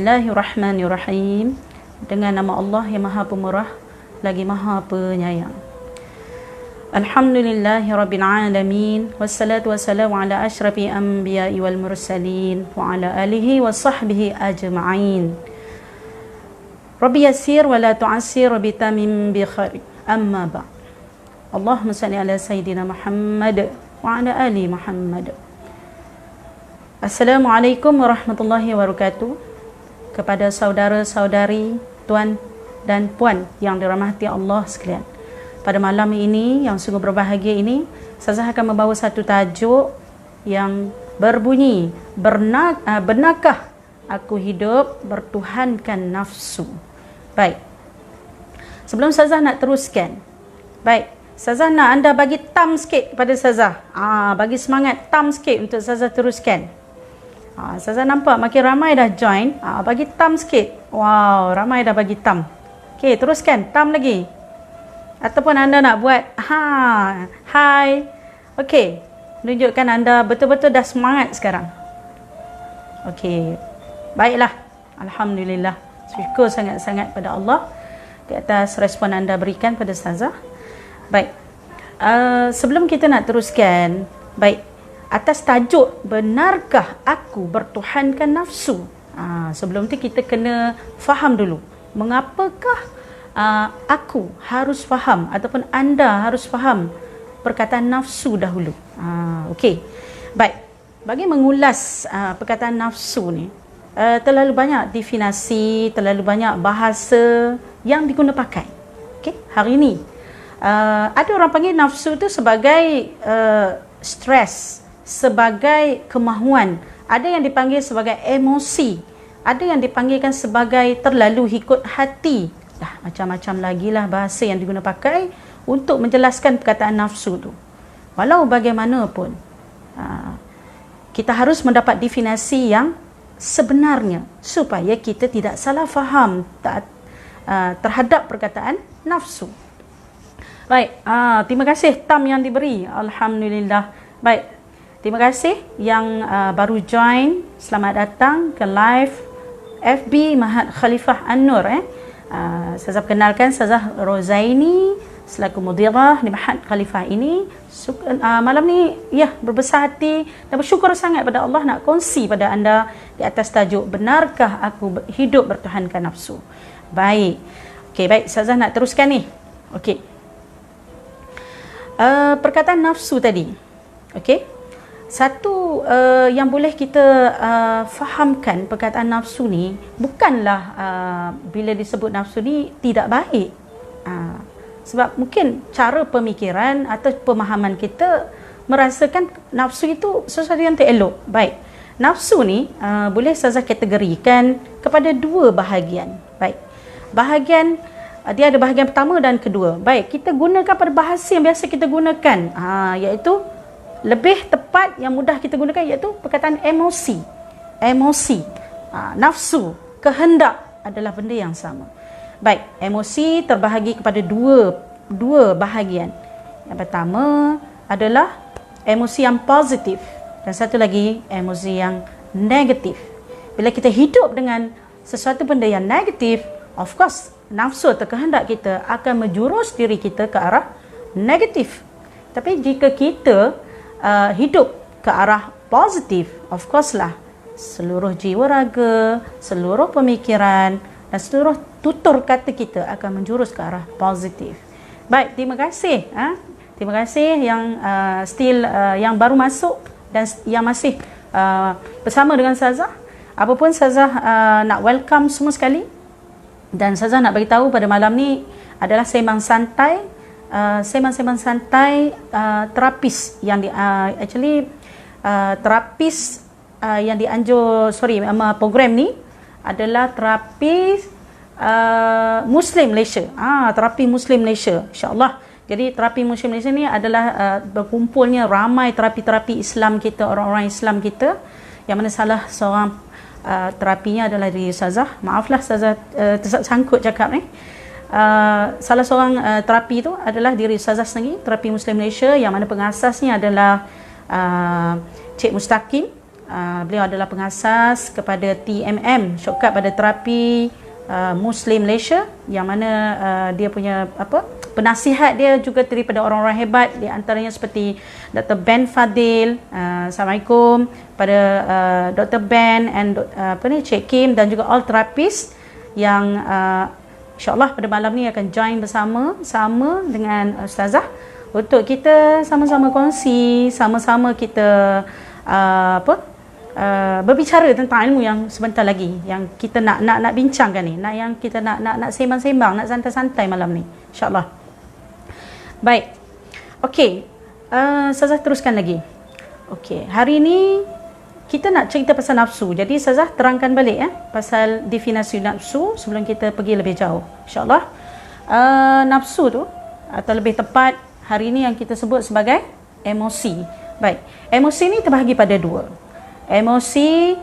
Bismillahirrahmanirrahim. Dengan nama Allah yang Maha Pemurah lagi Maha Penyayang. Alhamdulillahirabbil alamin wassalatu wassalamu ala asyrafil anbiya'i wal mursalin wa ala alihi wa sahbihi ajma'in. Rabbi yassir wa la tu'assir wa bitamim bi khair. Amma ba'. Allahumma salli ala sayyidina Muhammad wa ala ali Muhammad. Assalamualaikum warahmatullahi wabarakatuh. Kepada saudara-saudari, tuan dan puan yang dirahmati Allah sekalian. Pada malam ini yang sungguh berbahagia ini, saya akan membawa satu tajuk yang berbunyi, benarkah aku hidup bertuhankan nafsu? Baik. Sebelum Ustazah nak teruskan. Baik. Ustazah nak anda bagi tam sikit kepada Ustazah. Bagi semangat tam sikit untuk Ustazah teruskan. Ustazah nampak makin ramai dah join. Bagi tam sikit. Wow, ramai dah bagi tam. Okey, teruskan. Tam lagi. Ataupun anda nak buat hai. Okey, tunjukkan anda betul-betul dah semangat sekarang. Okey. Baiklah. Alhamdulillah. Syukur sangat-sangat pada Allah di atas respon anda berikan pada Ustazah. Baik. Sebelum kita nak teruskan, baik. Atas tajuk benarkah aku bertuhankan nafsu? Sebelum tu kita kena faham dulu. Mengapakah aku harus faham ataupun anda harus faham perkataan nafsu dahulu? Okey. Baik. Bagi mengulas perkataan nafsu ni, terlalu banyak definisi, terlalu banyak bahasa yang diguna pakai. Okey, hari ini ada orang panggil nafsu tu sebagai stres, sebagai kemahuan, ada yang dipanggil sebagai emosi, ada yang dipanggilkan sebagai terlalu ikut hati. Macam-macam lagi lah bahasa yang diguna pakai untuk menjelaskan perkataan nafsu tu. Walau bagaimanapun, kita harus mendapat definisi yang sebenarnya supaya kita tidak salah faham terhadap perkataan nafsu. Baik, terima kasih tam yang diberi. Alhamdulillah. Baik, terima kasih yang baru join. Selamat datang ke live FB Mahat Khalifah An-Nur. Saya kenalkan Ustazah Rozaini selaku mudirah di Mahat Khalifah ini. Malam ni berbesar hati dan bersyukur sangat pada Allah nak kongsi pada anda di atas tajuk benarkah aku hidup bertuhankan nafsu. Baik. Okey, baik, Ustazah nak teruskan ni. Okey. Perkataan nafsu tadi. Okey. Satu yang boleh kita fahamkan perkataan nafsu ni bukanlah bila disebut nafsu ni tidak baik. Sebab mungkin cara pemikiran atau pemahaman kita merasakan nafsu itu sesuatu yang tak elok. Baik. Nafsu ni boleh saya kategorikan kepada dua bahagian. Baik. Dia ada bahagian pertama dan kedua. Baik, kita gunakan pada bahasa yang biasa kita gunakan, iaitu lebih tepat yang mudah kita gunakan iaitu perkataan emosi. Nafsu, kehendak adalah benda yang sama. Baik, emosi terbahagi kepada dua bahagian. Yang pertama adalah emosi yang positif dan satu lagi emosi yang negatif. Bila kita hidup dengan sesuatu benda yang negatif, of course nafsu atau kehendak kita akan menjurus diri kita ke arah negatif. Tapi jika kita hidup ke arah positif, of course lah seluruh jiwa raga, seluruh pemikiran dan seluruh tutur kata kita akan menjurus ke arah positif. Baik, terima kasih. Terima kasih yang yang baru masuk dan yang masih bersama dengan Ustazah. Apapun Ustazah nak welcome semua sekali. Dan Ustazah nak beritahu pada malam ni adalah sembang santai. Sembang-sembang santai terapis yang terapis yang program ni adalah terapis Muslim Malaysia. Terapi Muslim Malaysia, insya-Allah. Jadi terapi Muslim Malaysia ni adalah berkumpulnya ramai terapi-terapi Islam kita, orang-orang Islam kita, yang mana salah seorang terapinya adalah dari Ustazah. Maaflah Ustazah tersangkut cakap ni. Salah seorang terapi itu adalah diri Ustazah sendiri, terapi Muslim Malaysia, yang mana pengasasnya adalah Cik Mustaqim Beliau adalah pengasas kepada TMM, shortcut pada terapi Muslim Malaysia, yang mana dia punya penasihat dia juga daripada orang-orang hebat, di antaranya seperti Dr. Ben Fadil. Assalamualaikum pada Dr. Ben and Cik Kim dan juga all terapis yang insyaAllah pada malam ni akan join bersama dengan Ustazah untuk kita sama-sama kongsi, sama-sama kita berbicara tentang ilmu yang sebentar lagi yang kita nak bincangkan ni, yang kita nak sembang-sembang, nak santai-santai malam ni, insyaAllah. Baik, okey, Ustazah teruskan lagi. Okey, hari ni kita nak cerita pasal nafsu. Jadi Ustazah terangkan balik pasal definisi nafsu sebelum kita pergi lebih jauh, insyaAllah. Nafsu tu, atau lebih tepat hari ni yang kita sebut sebagai emosi. Baik, emosi ni terbahagi pada dua. Emosi,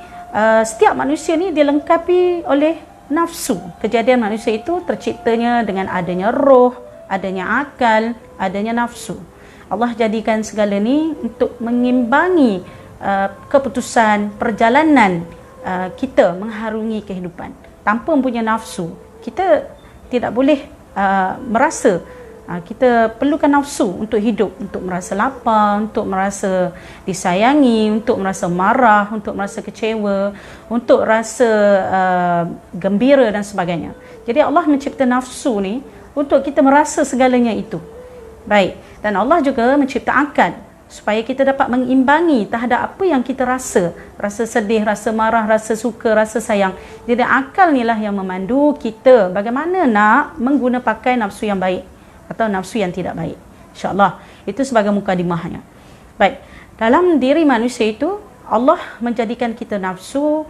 setiap manusia ni dilengkapi oleh nafsu. Kejadian manusia itu terciptanya dengan adanya roh, adanya akal, adanya nafsu. Allah jadikan segala ni untuk mengimbangi keputusan perjalanan kita mengharungi kehidupan. Tanpa mempunyai nafsu, kita tidak boleh merasa. Kita perlukan nafsu untuk hidup, untuk merasa lapar, untuk merasa disayangi, untuk merasa marah, untuk merasa kecewa, untuk rasa gembira dan sebagainya. Jadi Allah mencipta nafsu ni untuk kita merasa segalanya itu. Baik, dan Allah juga mencipta akal supaya kita dapat mengimbangi terhadap apa yang kita rasa. Rasa sedih, rasa marah, rasa suka, rasa sayang. Jadi akal ni lah yang memandu kita bagaimana nak mengguna pakai nafsu yang baik atau nafsu yang tidak baik. InsyaAllah, itu sebagai mukadimahnya. Baik, dalam diri manusia itu, Allah menjadikan kita nafsu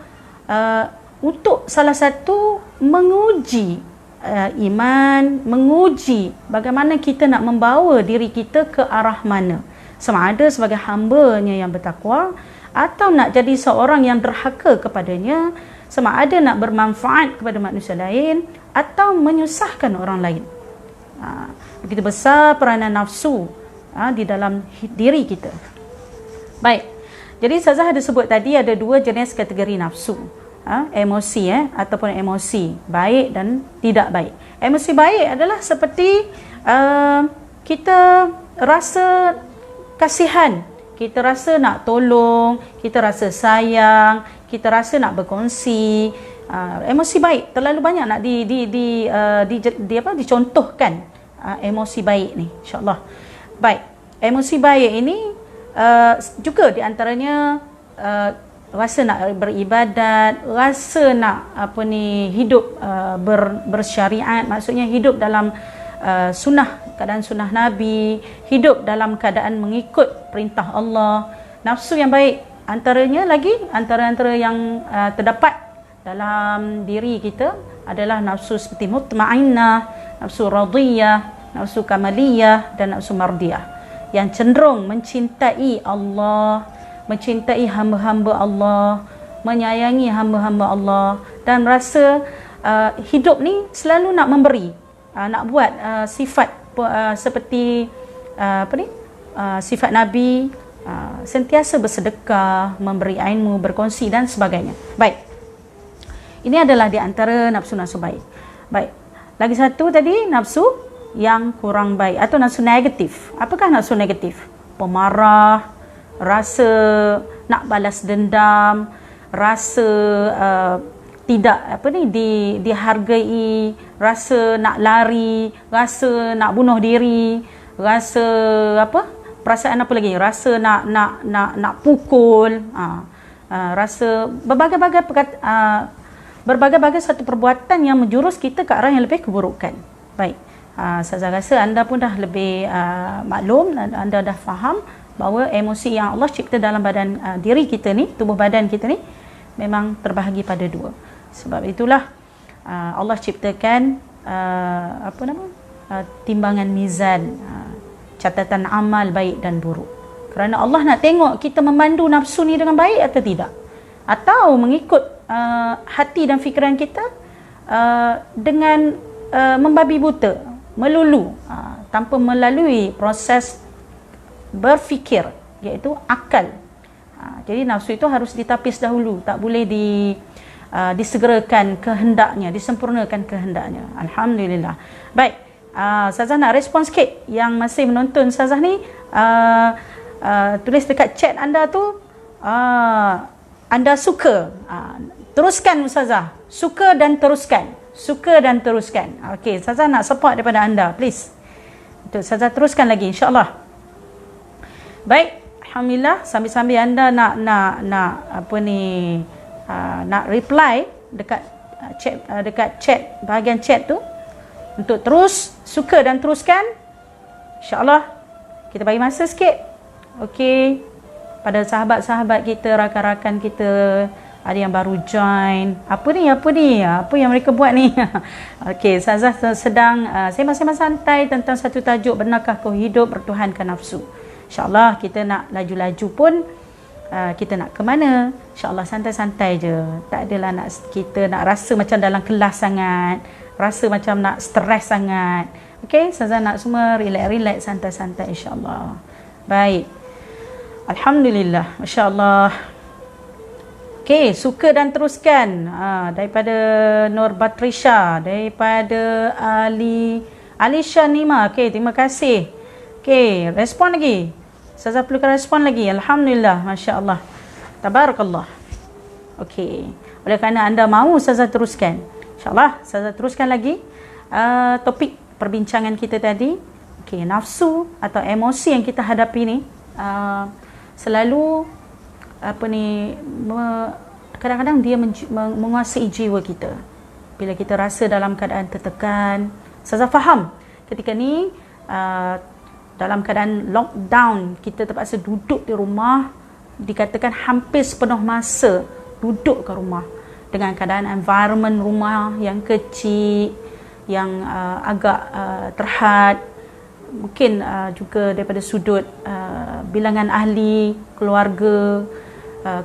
untuk salah satu menguji iman, menguji bagaimana kita nak membawa diri kita ke arah mana. Sama ada sebagai hamba-Nya yang bertakwa, atau nak jadi seorang yang derhaka kepadanya, sama ada nak bermanfaat kepada manusia lain, atau menyusahkan orang lain. Begitu besar peranan nafsu di dalam diri kita. Baik, jadi Ustazah ada sebut tadi ada dua jenis kategori nafsu, emosi ataupun emosi baik dan tidak baik. Emosi baik adalah seperti kita rasa kasihan, kita rasa nak tolong, kita rasa sayang, kita rasa nak berkongsi. Emosi baik terlalu banyak nak dicontohkan. Emosi baik ni, insyaAllah. Baik, emosi baik ini juga di antaranya rasa nak beribadat, rasa nak hidup bersyariat, maksudnya hidup dalam keadaan sunnah Nabi, hidup dalam keadaan mengikut perintah Allah. Nafsu yang baik antaranya lagi, antara yang terdapat dalam diri kita adalah nafsu seperti mutmainnah, nafsu radiyah, nafsu kamaliyah dan nafsu mardiyah, yang cenderung mencintai Allah, mencintai hamba-hamba Allah, menyayangi hamba-hamba Allah, dan rasa hidup ni selalu nak memberi, nak buat sifat seperti sifat Nabi, sentiasa bersedekah, memberi ilmu, berkongsi dan sebagainya. Baik, ini adalah di antara nafsu-nafsu baik. Baik, lagi satu tadi nafsu yang kurang baik atau nafsu negatif. Apakah nafsu negatif? Pemarah, rasa nak balas dendam, rasa tidak dihargai, rasa nak lari, rasa nak bunuh diri, rasa perasaan apa lagi? Rasa nak pukul, rasa berbagai-bagai satu perbuatan yang menjurus kita ke arah yang lebih keburukan. Baik, saya rasa anda pun dah lebih maklum, anda dah faham bahawa emosi yang Allah cipta dalam badan diri kita ni, tubuh badan kita ni, memang terbahagi pada dua. Sebab itulah Allah ciptakan timbangan mizan, catatan amal baik dan buruk. Kerana Allah nak tengok kita memandu nafsu ni dengan baik atau tidak, atau mengikut hati dan fikiran kita dengan membabi buta, melulu, tanpa melalui proses berfikir, iaitu akal. Jadi nafsu itu harus ditapis dahulu, tak boleh disegerakan kehendaknya, disempurnakan kehendaknya. Alhamdulillah. Baik, Ustazah nak respon sikit yang masih menonton Ustazah ni. Tulis dekat chat anda tu, anda suka. Teruskan Ustazah, suka dan teruskan. Suka dan teruskan. Okey, Ustazah nak support daripada anda, please. Untuk Ustazah teruskan lagi, insya-Allah. Baik, alhamdulillah, sambil-sambil anda nak nak reply dekat chat, bahagian chat tu, untuk terus suka dan teruskan, insya-Allah kita bagi masa sikit. Okey, pada sahabat-sahabat kita, rakan-rakan kita, ada yang baru join, apa yang mereka buat ni. Okey, Ustazah sedang sembang-sembang santai tentang satu tajuk, benarkah kau hidup bertuhankan nafsu. InsyaAllah kita nak laju-laju pun, kita nak ke mana, InsyaAllah santai-santai je. Tak adalah kita nak rasa macam dalam kelas sangat, rasa macam nak stres sangat. Okey, Ustazah nak semua relax-relax, santai-santai, insyaAllah. Baik, alhamdulillah, masya-Allah. Okey, suka dan teruskan. Daripada Nur Batrisha, daripada Alisha Nima. Okey, terima kasih. Okey, respon lagi. Ustazah perlukan respon lagi. Alhamdulillah, masya-Allah. Tabarakallah. Okey, oleh kerana anda mahu Ustazah teruskan, insya-Allah Ustazah teruskan lagi topik perbincangan kita tadi. Okey, nafsu atau emosi yang kita hadapi ni selalu kadang-kadang dia menguasai jiwa kita. Bila kita rasa dalam keadaan tertekan, Ustazah faham ketika ni dalam keadaan lockdown, kita terpaksa duduk di rumah, dikatakan hampir sepenuh masa duduk ke rumah, dengan keadaan environment rumah yang kecil, yang agak terhad. Mungkin juga daripada sudut bilangan ahli, keluarga,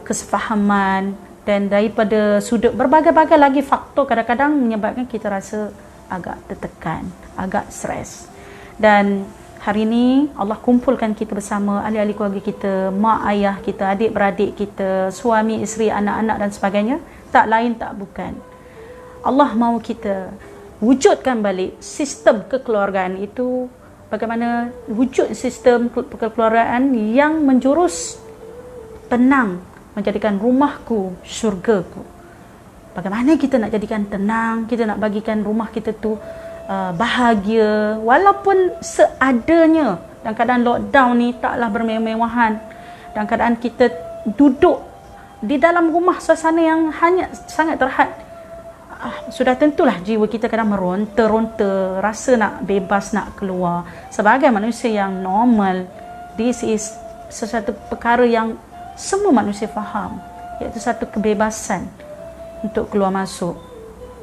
kesefahaman, dan daripada sudut berbagai-bagai lagi faktor kadang-kadang menyebabkan kita rasa agak tertekan, agak stres. Dan hari ini Allah kumpulkan kita bersama, ahli-ahli keluarga kita, mak ayah kita, adik-beradik kita, suami, isteri, anak-anak dan sebagainya. Tak lain tak bukan, Allah mahu kita wujudkan balik sistem kekeluargaan itu. Bagaimana wujud sistem kekeluargaan yang menjurus tenang, menjadikan rumahku syurgaku. Bagaimana kita nak jadikan tenang, kita nak bagikan rumah kita tu bahagia, walaupun seadanya. Dan keadaan lockdown ni taklah bermewah-mewahan, dan keadaan kita duduk di dalam rumah, suasana yang hanya sangat terhad. Sudah tentulah jiwa kita kadang meronta-ronta, rasa nak bebas, nak keluar. Sebagai manusia yang normal, this is sesuatu perkara yang semua manusia faham, iaitu satu kebebasan untuk keluar masuk,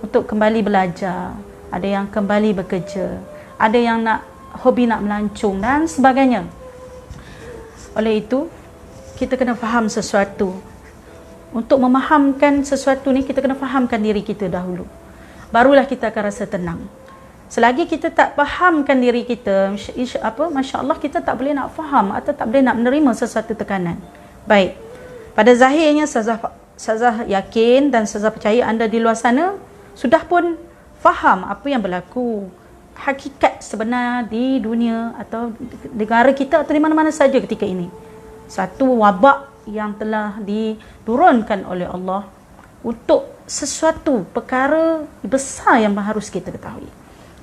untuk kembali belajar, ada yang kembali bekerja, ada yang nak hobi nak melancong dan sebagainya. Oleh itu, kita kena faham sesuatu. Untuk memahamkan sesuatu ni, kita kena fahamkan diri kita dahulu, barulah kita akan rasa tenang. Selagi kita tak fahamkan diri kita, masya-Allah, kita tak boleh nak faham atau tak boleh nak menerima sesuatu tekanan. Baik, pada zahirnya Ustazah yakin dan Ustazah percaya anda di luar sana sudah pun faham apa yang berlaku, hakikat sebenar di dunia atau negara kita atau di mana-mana saja ketika ini. Satu wabak yang telah diturunkan oleh Allah untuk sesuatu perkara besar yang harus kita ketahui.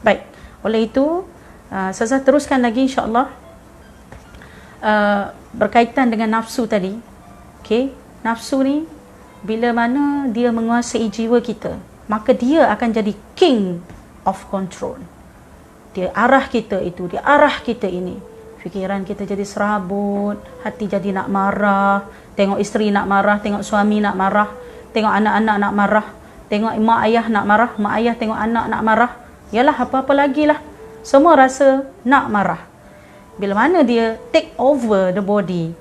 Baik, oleh itu Ustazah teruskan lagi, insya-Allah, berkaitan dengan nafsu tadi. Okey, nafsu ni bila mana dia menguasai jiwa kita, maka dia akan jadi king of control. Dia arah kita itu, dia arah kita ini. Fikiran kita jadi serabut, hati jadi nak marah, tengok isteri nak marah, tengok suami nak marah, tengok anak-anak nak marah, tengok mak ayah nak marah, mak ayah tengok anak nak marah. Yalah, apa-apa lagi lah, semua rasa nak marah. Bila mana dia take over the body,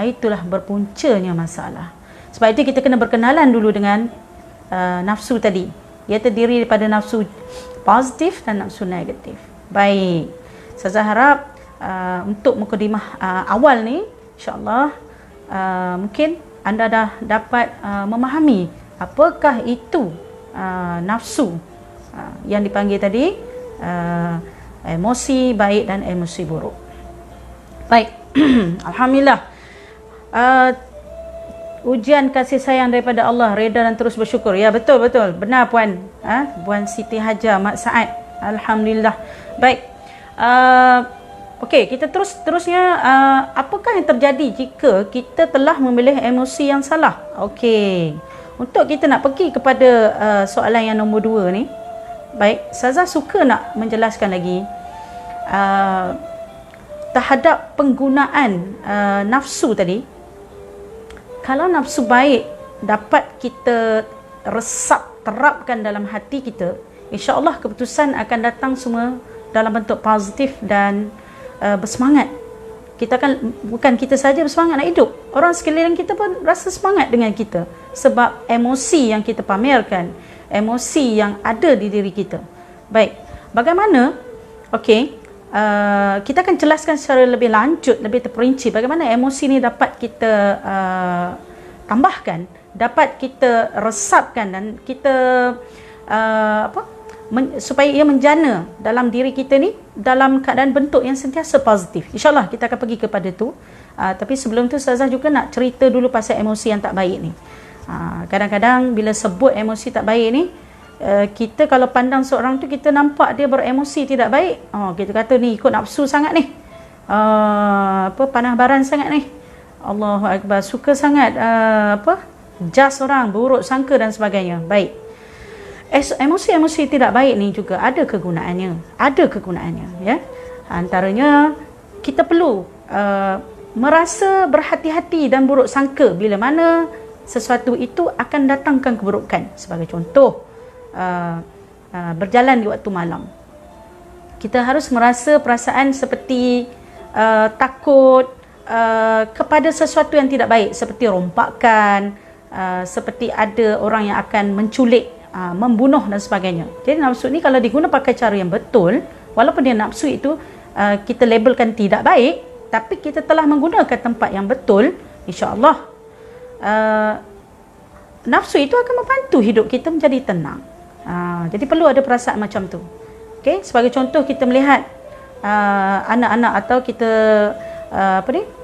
itulah berpuncanya masalah. Sebab itu kita kena berkenalan dulu dengan nafsu tadi. Ia terdiri daripada nafsu positif dan nafsu negatif. Baik, saya harap untuk mukadimah awal ni, insya-Allah mungkin anda dah dapat memahami apakah itu nafsu yang dipanggil tadi emosi baik dan emosi buruk. Baik. Alhamdulillah, ujian kasih sayang daripada Allah, reda dan terus bersyukur. Ya, betul benar Puan Puan Siti Hajar Mak Saad. Alhamdulillah. Baik, okey, kita terusnya apakah yang terjadi jika kita telah memilih emosi yang salah? Okey, untuk kita nak pergi kepada soalan yang nombor 2 ni, baik, Ustazah suka nak menjelaskan lagi terhadap penggunaan nafsu tadi. Kalau nafsu baik dapat kita terapkan dalam hati kita, insya-Allah keputusan akan datang semua dalam bentuk positif dan bersemangat. Kita kan, bukan kita saja bersemangat nak hidup, orang sekeliling kita pun rasa semangat dengan kita sebab emosi yang kita pamerkan, emosi yang ada di diri kita. Baik, bagaimana? Okey, kita akan jelaskan secara lebih lanjut, lebih terperinci bagaimana emosi ni dapat kita tambahkan, dapat kita resapkan dan kita supaya ia menjana dalam diri kita ni dalam keadaan bentuk yang sentiasa positif. InsyaAllah kita akan pergi kepada tu. Tapi sebelum tu Ustazah juga nak cerita dulu pasal emosi yang tak baik ni. Kadang-kadang bila sebut emosi tak baik ni, kita kalau pandang seorang tu, kita nampak dia beremosi tidak baik, kita kata ni ikut nafsu sangat ni, panah baran sangat ni, Allahu Akbar, suka sangat jas orang, buruk sangka dan sebagainya. Baik, emosi-emosi tidak baik ni juga ada kegunaannya, ya. Antaranya kita perlu merasa berhati-hati dan buruk sangka bila mana sesuatu itu akan datangkan keburukan. Sebagai contoh, berjalan di waktu malam, kita harus merasa perasaan seperti takut kepada sesuatu yang tidak baik, seperti rompakan, seperti ada orang yang akan menculik, membunuh dan sebagainya. Jadi nafsu ni kalau diguna pakai cara yang betul, walaupun dia nafsu itu kita labelkan tidak baik, tapi kita telah menggunakan tempat yang betul, insya-Allah nafsu itu akan membantu hidup kita menjadi tenang. Jadi perlu ada perasaan macam tu. Okay? Sebagai contoh, kita melihat anak-anak atau kita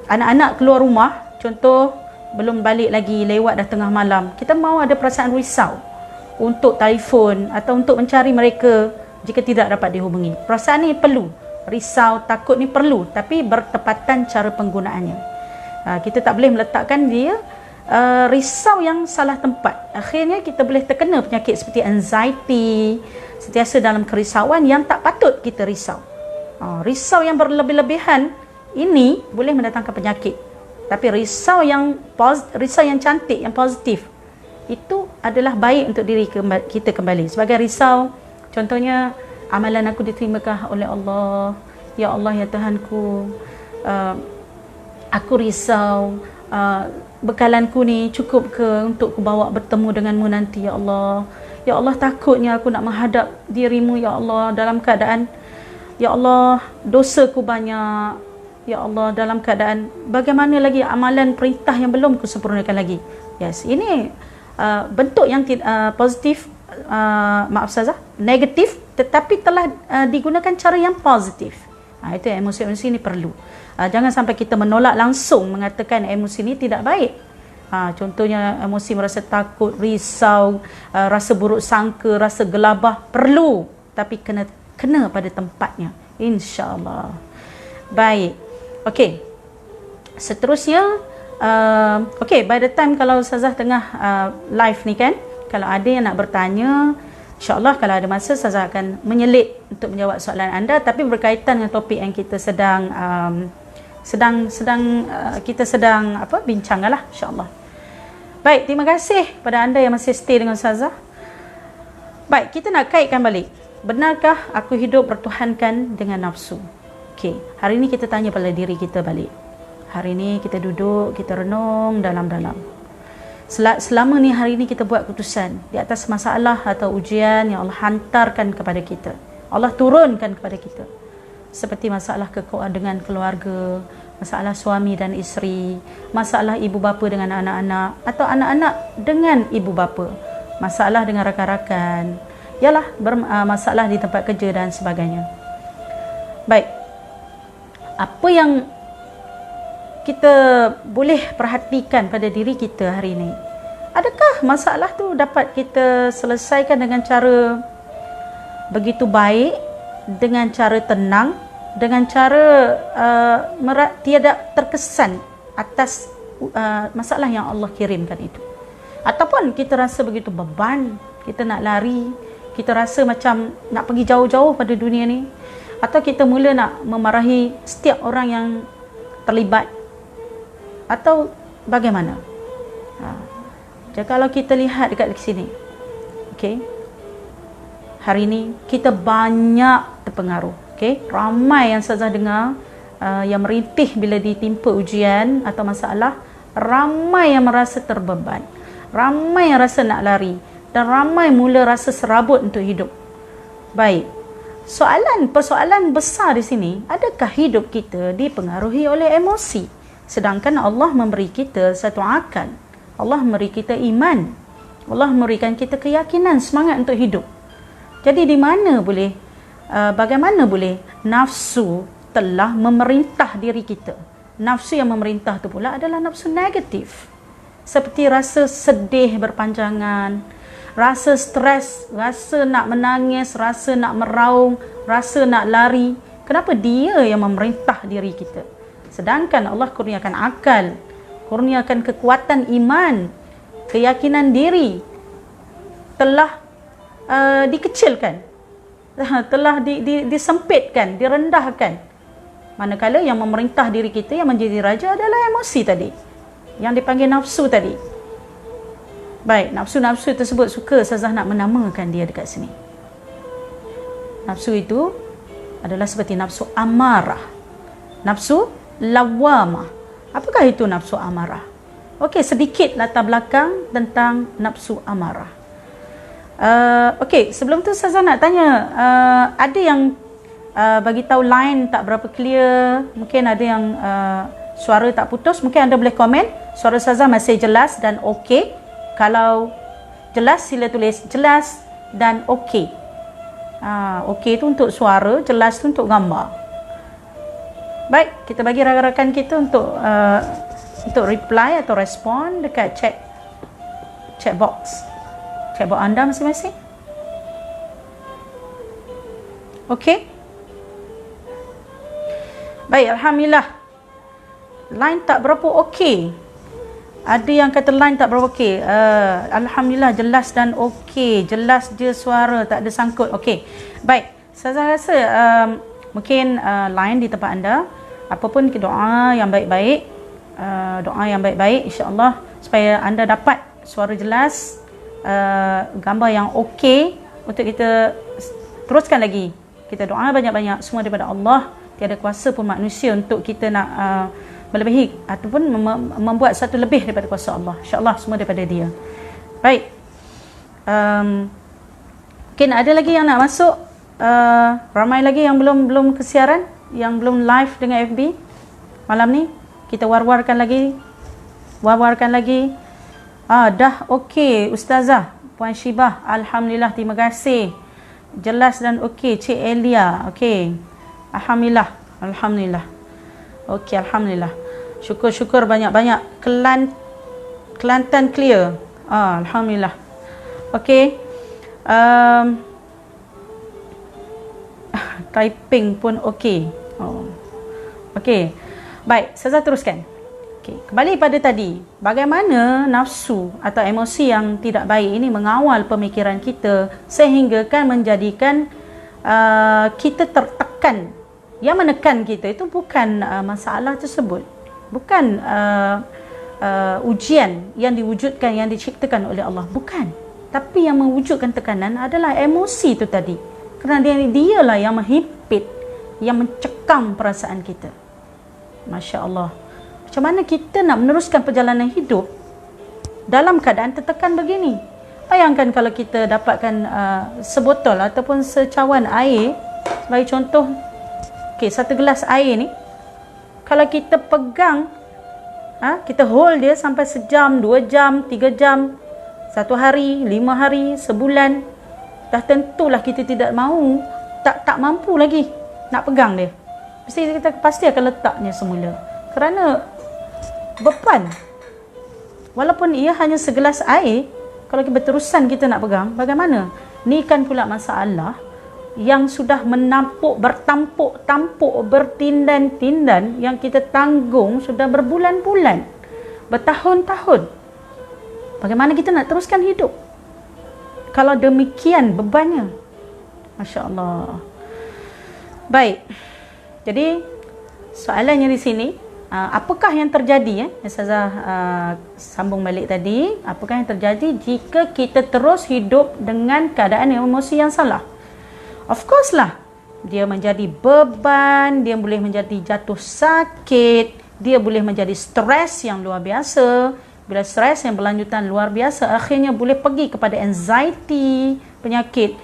anak-anak keluar rumah, contoh belum balik lagi, lewat dah tengah malam, kita mahu ada perasaan risau untuk telefon atau untuk mencari mereka jika tidak dapat dihubungi. Perasaan ni perlu, risau, takut ni perlu, tapi bertepatan cara penggunaannya. Kita tak boleh meletakkan dia risau yang salah tempat. Akhirnya kita boleh terkena penyakit seperti anxiety, sentiasa dalam kerisauan yang tak patut kita risau. Risau yang berlebih-lebihan ini boleh mendatangkan penyakit. Tapi risau yang cantik, yang positif, itu adalah baik untuk diri kita kembali. Sebagai risau, contohnya, amalan aku diterimakah oleh Allah? Ya Allah, ya Tuhanku, aku risau, bekalanku ni cukup ke untuk ku bawa bertemu denganmu nanti, ya Allah. Ya Allah, takutnya aku nak menghadap dirimu, ya Allah, dalam keadaan, ya Allah, dosaku banyak, ya Allah, dalam keadaan bagaimana lagi amalan perintah yang belum ku sempurnakan lagi. Yes, ini bentuk yang positif, maaf Ustazah, negatif, tetapi telah digunakan cara yang positif. Itu emosi-emosi ini perlu. Jangan sampai kita menolak langsung, mengatakan emosi ini tidak baik. Contohnya emosi merasa takut, risau, rasa buruk sangka, rasa gelabah, perlu, tapi kena pada tempatnya, insya-Allah. Baik. Okey. Seterusnya, by the time kalau Ustazah tengah live ni kan, kalau ada yang nak bertanya, insya-Allah kalau ada masa Ustazah akan menyelit untuk menjawab soalan anda, tapi berkaitan dengan topik yang kita sedang bincanglah, insya-Allah. Baik, terima kasih pada anda yang masih stay dengan Ustazah. Baik, kita nak kaitkan balik. Benarkah aku hidup bertuhankan dengan nafsu? Okey, hari ini kita tanya pada diri kita balik. Hari ini kita duduk, kita renung dalam-dalam. Selama ni hari ini kita buat keputusan di atas masalah atau ujian yang Allah hantarkan kepada kita, Allah turunkan kepada kita. seperti masalah dengan keluarga, masalah suami dan isteri, masalah ibu bapa dengan anak-anak, atau anak-anak dengan ibu bapa, masalah dengan rakan-rakan, ialah masalah di tempat kerja dan sebagainya. Baik, apa yang kita boleh perhatikan pada diri kita hari ini? Adakah masalah tu dapat kita selesaikan dengan cara begitu baik, dengan cara tenang, dengan cara tiada terkesan atas masalah yang Allah kirimkan itu? Ataupun kita rasa begitu beban, kita nak lari, kita rasa macam nak pergi jauh-jauh pada dunia ni, atau kita mula nak memarahi setiap orang yang terlibat, atau bagaimana? Jadi kalau kita lihat dekat sini, okey, hari ini kita banyak terpengaruh. Okey, ramai yang Ustazah dengar yang merintih bila ditimpa ujian atau masalah, ramai yang merasa terbeban, ramai yang rasa nak lari, dan ramai mula rasa serabut untuk hidup. Baik, persoalan besar di sini, adakah hidup kita dipengaruhi oleh emosi? Sedangkan Allah memberi kita satu akal, Allah memberi kita iman, Allah memberikan kita keyakinan, semangat untuk hidup. Jadi di mana boleh, bagaimana boleh nafsu telah memerintah diri kita? Nafsu yang memerintah itu pula adalah nafsu negatif, seperti rasa sedih berpanjangan, rasa stres, rasa nak menangis, rasa nak meraung, rasa nak lari. Kenapa dia yang memerintah diri kita? Sedangkan Allah kurniakan akal, kurniakan kekuatan iman, keyakinan diri telah dikecilkan, telah disempitkan, direndahkan. Manakala yang memerintah diri kita, yang menjadi raja adalah emosi tadi, yang dipanggil nafsu tadi. Baik, nafsu-nafsu tersebut suka Ustazah nak menamakan dia dekat sini. Nafsu itu adalah seperti nafsu amarah, nafsu lawamah. Apakah itu nafsu amarah? Okey, sedikit latar belakang tentang nafsu amarah. Okey, sebelum tu Ustazah nak tanya, ada yang bagi tahu line tak berapa clear, mungkin ada yang suara tak putus, mungkin anda boleh komen. Suara Ustazah masih jelas dan okey. Kalau jelas, sila tulis jelas dan okey. Okey tu untuk suara, jelas tu untuk gambar. Baik, kita bagi rakan-rakan kita untuk reply atau respon dekat chat box anda masing-masing. Okey. Baik, alhamdulillah. Line tak berapa okey. Ada yang kata line tak berapa okey. Alhamdulillah jelas dan okey. Jelas je suara, tak ada sangkut. Okey. Baik, saya rasa mungkin line di tempat anda, apapun doa yang baik-baik, insya-Allah, supaya anda dapat suara jelas, gambar yang okey, untuk kita teruskan lagi. Kita doa banyak-banyak, semua daripada Allah. Tiada kuasa pun manusia untuk kita nak melebihi ataupun membuat satu lebih daripada kuasa Allah. InsyaAllah semua daripada dia. Baik, mungkin ada lagi yang nak masuk. Ramai lagi yang belum kesiaran, yang belum live dengan FB malam ni. Kita war-warkan lagi. Dah okey Ustazah, Puan Syibah, alhamdulillah, terima kasih. Jelas dan okey. Cik Elia, okey. Alhamdulillah. Okey, alhamdulillah. Syukur banyak-banyak. Kelantan clear. Alhamdulillah. Okey. Typing pun okey. Okey. Baik, saya teruskan. Okey, kembali pada tadi. Bagaimana nafsu atau emosi yang tidak baik ini mengawal pemikiran kita sehingga kan menjadikan kita tertekan. Yang menekan kita itu bukan masalah tersebut. Bukan ujian yang diwujudkan, yang diciptakan oleh Allah. Bukan. Tapi yang mewujudkan tekanan adalah emosi itu tadi. Kerana dialah yang menghimpit, yang mencekam perasaan kita. Masya Allah. Macam mana kita nak meneruskan perjalanan hidup dalam keadaan tertekan begini? Bayangkan kalau kita dapatkan sebotol ataupun secawan air, sebagai contoh, Okey, satu gelas air ni kalau kita pegang, kita hold dia sampai sejam, 2 jam, 3 jam, 1 hari, 5 hari, sebulan, dah tentulah kita tidak mahu, tak mampu lagi nak pegang dia. Kita pasti akan letaknya semula. Kerana beban. Walaupun ia hanya segelas air, kalau berterusan kita nak pegang, bagaimana? Ni kan pula masalah yang sudah menampuk, bertampuk-tampuk, bertindan-tindan, yang kita tanggung sudah berbulan-bulan, bertahun-tahun. Bagaimana kita nak teruskan hidup kalau demikian bebannya? Masya Allah. Baik, jadi soalannya di sini, apakah yang terjadi, Ustazah sambung balik tadi, apakah yang terjadi jika kita terus hidup dengan keadaan emosi yang salah? Of course lah, dia menjadi beban, dia boleh menjadi jatuh sakit, dia boleh menjadi stres yang luar biasa. Bila stres yang berlanjutan luar biasa, akhirnya boleh pergi kepada anxiety, penyakit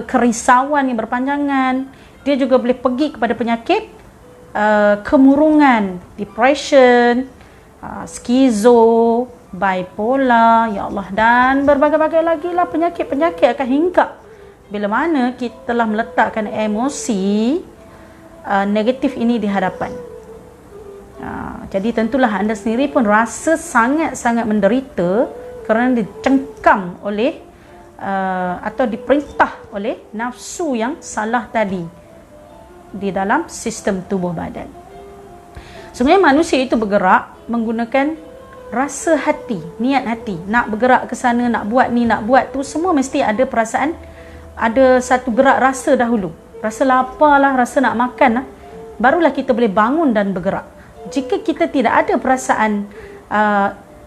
kerisauan yang berpanjangan. Dia juga boleh pergi kepada penyakit kemurungan, depression, skizo, bipolar, ya Allah, dan berbagai-bagai lagi lah penyakit-penyakit akan hinggap bila mana kita telah meletakkan emosi negatif ini di hadapan. Jadi tentulah anda sendiri pun rasa sangat-sangat menderita kerana dicengkam oleh atau diperintah oleh nafsu yang salah tadi di dalam sistem tubuh badan. Sebenarnya manusia itu bergerak menggunakan rasa hati, niat hati, nak bergerak ke sana, nak buat ni, nak buat tu, semua mesti ada perasaan, ada satu gerak rasa dahulu. Rasa lapar lah, rasa nak makan lah, barulah kita boleh bangun dan bergerak. Jika kita tidak ada perasaan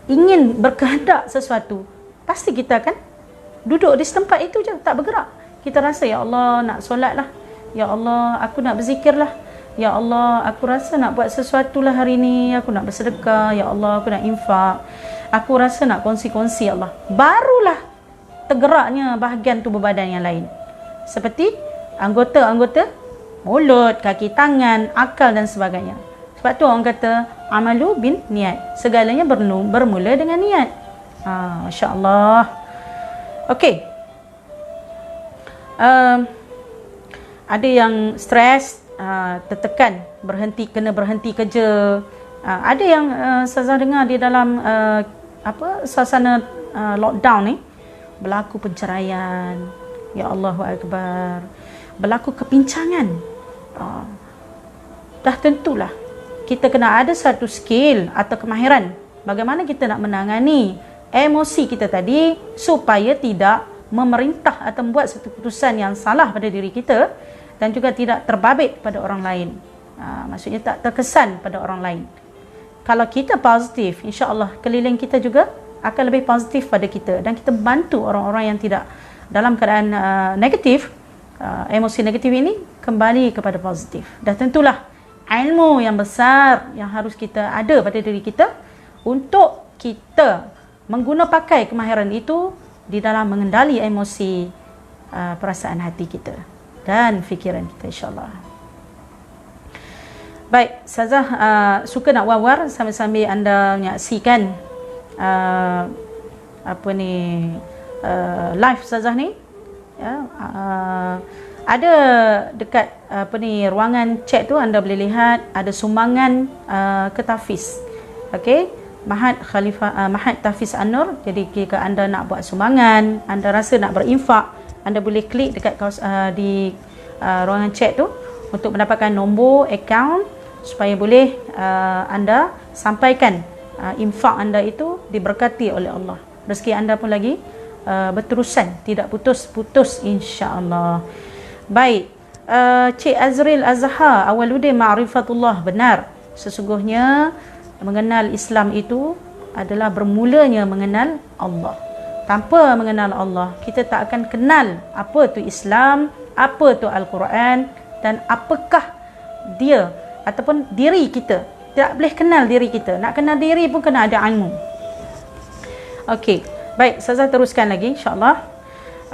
ingin berkehendak sesuatu, pasti kita akan duduk di tempat itu je, tak bergerak. Kita rasa, ya Allah, nak solat lah, ya Allah, aku nak berzikir lah, ya Allah, aku rasa nak buat sesuatu lah hari ni, aku nak bersedekah, ya Allah, aku nak infak, aku rasa nak kongsi-kongsi, ya Allah. Barulah tergeraknya bahagian tubuh badan yang lain, seperti anggota-anggota mulut, kaki, tangan, akal dan sebagainya. Sebab tu orang kata amalu bin niat, segalanya bermula dengan niat. Masya Allah. Okey, ada yang stres, tertekan, kena berhenti kerja. Ada yang saya dengar di dalam suasana lockdown ni, berlaku penceraian, ya Allahu Akbar, berlaku kepincangan. Dah tentulah kita kena ada satu skill atau kemahiran bagaimana kita nak menangani emosi kita tadi supaya tidak memerintah atau membuat satu keputusan yang salah pada diri kita dan juga tidak terbabit pada orang lain. Maksudnya tak terkesan pada orang lain. Kalau kita positif, insya-Allah keliling kita juga akan lebih positif pada kita dan kita bantu orang-orang yang tidak dalam keadaan negatif, emosi negatif ini kembali kepada positif. Dan tentulah ilmu yang besar yang harus kita ada pada diri kita untuk kita pakai kemahiran itu di dalam mengendali emosi, perasaan hati kita dan fikiran kita, insya-Allah. Baik, Ustazah suka nak war-war sambil-sambil anda menyaksikan live Ustazah ni, ya. Ada dekat ruangan chat tu anda boleh lihat ada sumbangan ke Tafiz. Okey, Mahat Tafiz An-Nur. Jadi jika anda nak buat sumbangan, anda rasa nak berinfak, anda boleh klik dekat di ruangan chat tu untuk mendapatkan nombor akaun supaya boleh anda sampaikan infak anda itu diberkati oleh Allah. Rezeki anda pun lagi berterusan, tidak putus-putus, insya-Allah. Baik, Cik Azril Azhar, Awaluddin Ma'rifatullah, benar. Sesungguhnya mengenal Islam itu adalah bermulanya mengenal Allah. Tanpa mengenal Allah, kita tak akan kenal apa tu Islam, apa tu Al-Quran dan apakah dia ataupun diri kita. Tak boleh kenal diri kita. Nak kenal diri pun kena ada ilmu. Okey, baik, saya teruskan lagi, insya-Allah.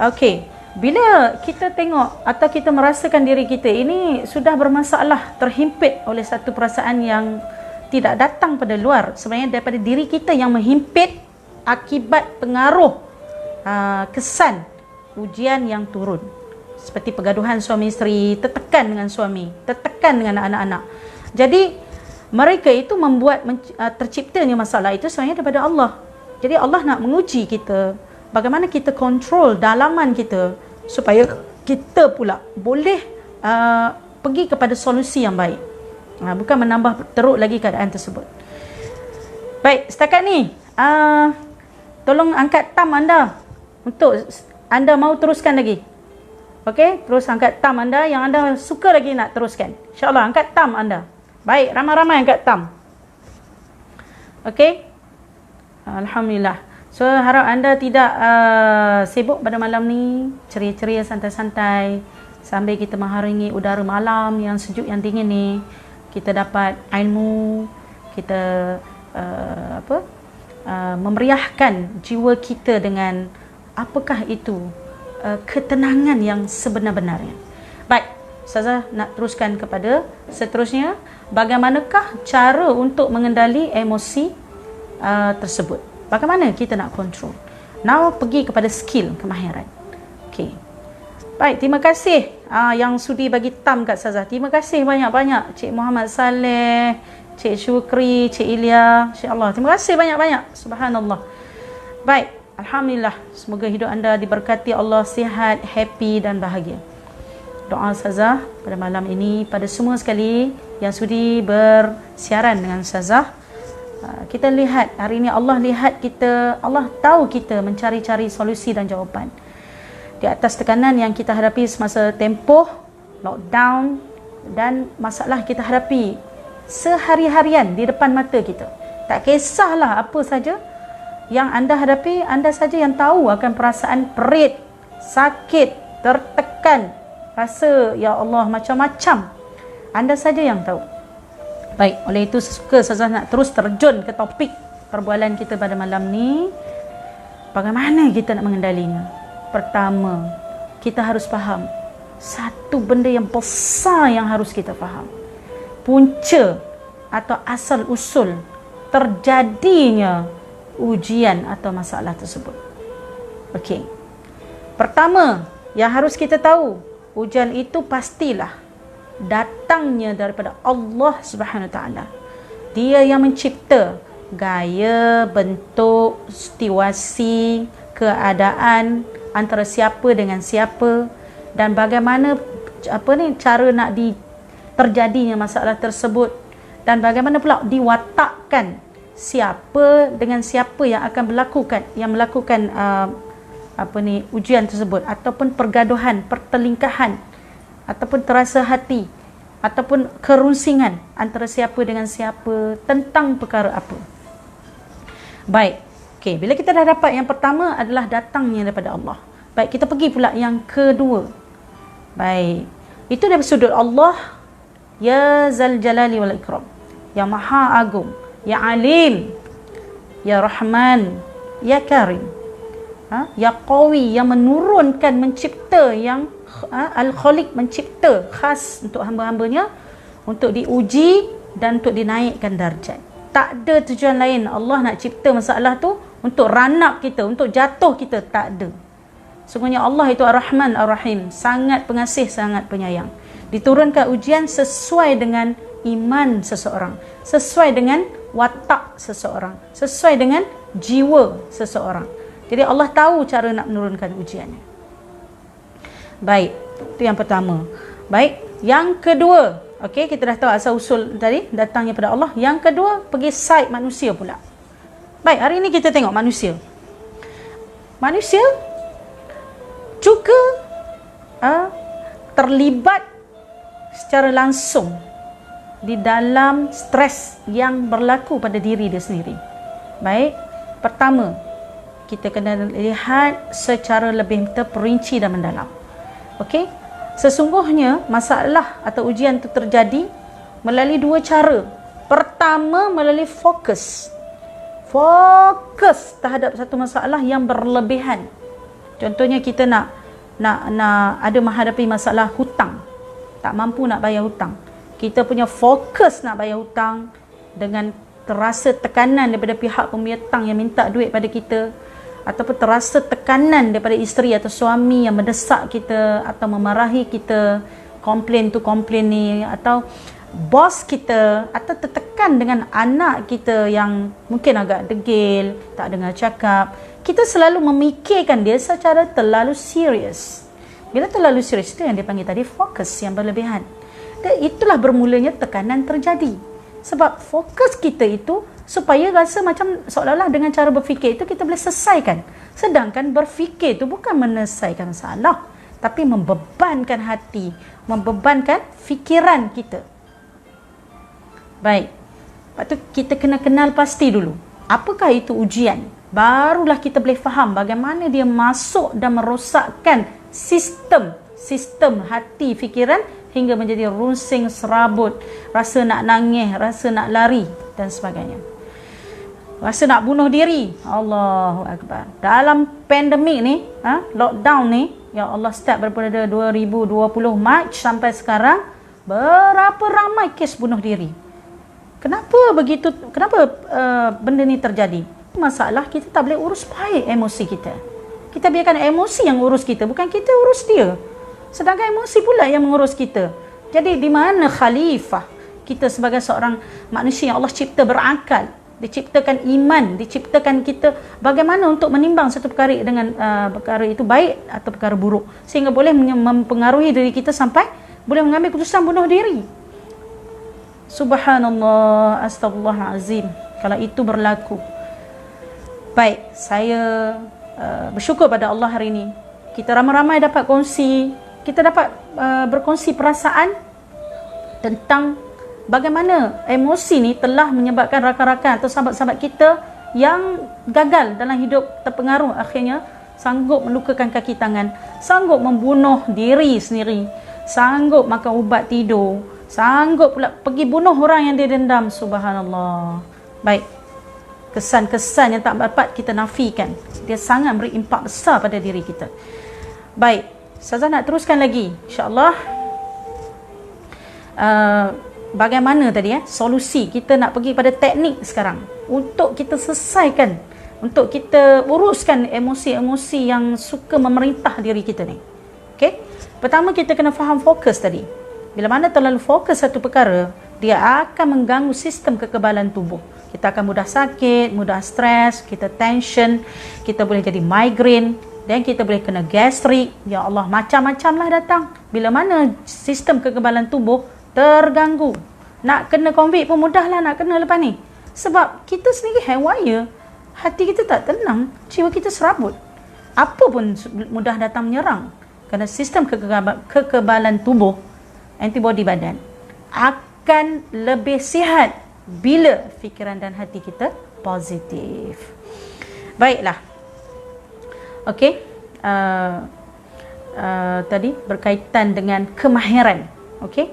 Okey, Bila kita tengok atau kita merasakan diri kita ini sudah bermasalah, terhimpit oleh satu perasaan yang tidak datang pada luar, sebenarnya daripada diri kita yang menghimpit akibat pengaruh kesan ujian yang turun. Seperti pergaduhan suami isteri, tertekan dengan suami, tertekan dengan anak-anak. Jadi mereka itu membuat terciptanya masalah itu sebenarnya daripada Allah. Jadi Allah nak menguji kita bagaimana kita kontrol dalaman kita supaya kita pula boleh pergi kepada solusi yang baik, bukan menambah teruk lagi keadaan tersebut. Baik, setakat ni tolong angkat thumb anda untuk anda mau teruskan lagi. Okey, terus angkat thumb anda yang anda suka lagi nak teruskan. InsyaAllah angkat thumb anda. Baik, ramai-ramai angkat thumb. Okey, alhamdulillah. So harap anda tidak sibuk pada malam ni, ceria-ceria, santai-santai sambil kita mengharingi udara malam yang sejuk yang dingin ni. Kita dapat ilmu, kita memeriahkan jiwa kita dengan apakah itu ketenangan yang sebenar-benarnya. Baik, Ustazah nak teruskan kepada seterusnya, bagaimanakah cara untuk mengendali emosi tersebut. Bagaimana kita nak kontrol? Now pergi kepada skill, kemahiran. Okey. Baik, terima kasih yang sudi bagi thumb kat Ustazah. Terima kasih banyak-banyak Cik Muhammad Saleh, Cik Syukri, Cik Ilya. Insya-Allah. Terima kasih banyak-banyak. Subhanallah. Baik, alhamdulillah. Semoga hidup anda diberkati Allah, sihat, happy dan bahagia. Doa Ustazah pada malam ini pada semua sekali yang sudi bersiaran dengan Ustazah. Kita lihat hari ini, Allah lihat kita, Allah tahu kita mencari-cari solusi dan jawapan di atas tekanan yang kita hadapi semasa tempoh lockdown dan masalah kita hadapi sehari-harian di depan mata kita. Tak kisahlah apa saja yang anda hadapi, anda saja yang tahu akan perasaan perit, sakit, tertekan, rasa ya Allah macam-macam. Anda saja yang tahu. Baik, oleh itu suka Ustazah nak terus terjun ke topik perbualan kita pada malam ni. Bagaimana kita nak mengendalinya? Pertama, kita harus faham satu benda yang besar yang harus kita faham. Punca atau asal usul terjadinya ujian atau masalah tersebut. Okey. Pertama, yang harus kita tahu, ujian itu pastilah datangnya daripada Allah Subhanahu Taala. Dia yang mencipta gaya, bentuk, situasi, keadaan antara siapa dengan siapa dan bagaimana cara nak terjadinya masalah tersebut dan bagaimana pula diwatakkan siapa dengan siapa yang akan melakukan ujian tersebut ataupun pergaduhan, pertelingkahan ataupun terasa hati ataupun kerunsingan antara siapa dengan siapa tentang perkara apa. Baik. Okey, bila kita dah dapat yang pertama adalah datangnya daripada Allah. Baik, kita pergi pula yang kedua. Baik. Itu dari sudut Allah, ya Zal Jalali wal Ikram, yang Maha Agung, ya Alim, ya Rahman, ya Karim. Ya Qawi, yang menurunkan, mencipta, yang Al-Khaliq, mencipta khas untuk hamba-hambanya untuk diuji dan untuk dinaikkan darjat. Tak ada tujuan lain Allah nak cipta masalah tu untuk ranap kita, untuk jatuh kita, tak ada. Sungguhnya Allah itu Ar-Rahman Ar-Rahim, sangat pengasih, sangat penyayang. Diturunkan ujian sesuai dengan iman seseorang, sesuai dengan watak seseorang, sesuai dengan jiwa seseorang. Jadi Allah tahu cara nak menurunkan ujiannya. Baik, itu yang pertama. Baik, yang kedua, okey, kita dah tahu asal usul tadi datangnya pada Allah. Yang kedua, pergi side manusia pula. Baik, hari ini kita tengok manusia. Manusia juga terlibat secara langsung di dalam stres yang berlaku pada diri dia sendiri. Baik, pertama, kita kena lihat secara lebih terperinci dan mendalam. Okey, sesungguhnya masalah atau ujian itu terjadi melalui dua cara. Pertama, melalui fokus terhadap satu masalah yang berlebihan. Contohnya kita nak nak ada menghadapi masalah hutang, tak mampu nak bayar hutang. Kita punya fokus nak bayar hutang dengan terasa tekanan daripada pihak pemiutang yang minta duit pada kita, ataupun terasa tekanan daripada isteri atau suami yang mendesak kita atau memarahi kita, komplain tu komplain ni, atau bos kita, atau tertekan dengan anak kita yang mungkin agak degil, tak dengar cakap. Kita selalu memikirkan dia secara terlalu serius. Bila terlalu serius, itu yang dia panggil tadi fokus yang berlebihan. Dan itulah bermulanya tekanan terjadi. Sebab fokus kita itu supaya rasa macam seolah-olah dengan cara berfikir itu kita boleh selesaikan. Sedangkan berfikir itu bukan menyelesaikan masalah, tapi membebankan hati, membebankan fikiran kita. Baik. Lepas tu kita kena kenal pasti dulu, apakah itu ujian? Barulah kita boleh faham bagaimana dia masuk dan merosakkan sistem hati, fikiran, hingga menjadi runsing serabut, rasa nak nangis, rasa nak lari dan sebagainya. Rasa nak bunuh diri. Allahu Akbar. Dalam pandemik ni, lockdown ni, ya Allah, start daripada 2020 Mac sampai sekarang, berapa ramai kes bunuh diri. Kenapa begitu? Kenapa benda ni terjadi? Masalah kita tak boleh urus baik emosi kita. Kita biarkan emosi yang urus kita, bukan kita urus dia. Sedangkan emosi pula yang mengurus kita. Jadi di mana khalifah kita sebagai seorang manusia yang Allah cipta berakal, diciptakan iman, diciptakan kita bagaimana untuk menimbang satu perkara dengan perkara itu baik atau perkara buruk, sehingga boleh mempengaruhi diri kita sampai boleh mengambil keputusan bunuh diri. Subhanallah, astagfirullahalazim kalau itu berlaku. Baik, saya bersyukur pada Allah hari ini kita ramai-ramai dapat kongsi, kita dapat berkongsi perasaan tentang bagaimana emosi ni telah menyebabkan rakan-rakan atau sahabat-sahabat kita yang gagal dalam hidup, terpengaruh, akhirnya sanggup melukakan kaki tangan, sanggup membunuh diri sendiri, sanggup makan ubat tidur, sanggup pula pergi bunuh orang yang dia dendam. Subhanallah. Baik, kesan-kesan yang tak dapat kita nafikan, dia sangat beri impak besar pada diri kita. Baik, Ustazah nak teruskan lagi, insyaAllah. Bagaimana tadi solusi kita nak pergi pada teknik sekarang untuk kita selesaikan, untuk kita uruskan emosi-emosi yang suka memerintah diri kita ni. Okey, pertama kita kena faham fokus tadi. Bila mana terlalu fokus satu perkara, dia akan mengganggu sistem kekebalan tubuh. Kita akan mudah sakit, mudah stres, kita tension, kita boleh jadi migraine, dan kita boleh kena gastrik. Ya Allah, macam-macam lah datang. Bila mana sistem kekebalan tubuh terganggu, nak kena COVID pun mudah lah nak kena lepas ni. Sebab kita sendiri haywire, hati kita tak tenang, jiwa kita serabut. Apa pun mudah datang menyerang. Kerana sistem kekebalan tubuh, antibody badan, akan lebih sihat bila fikiran dan hati kita positif. Baiklah. Okey, tadi berkaitan dengan kemahiran. Okey,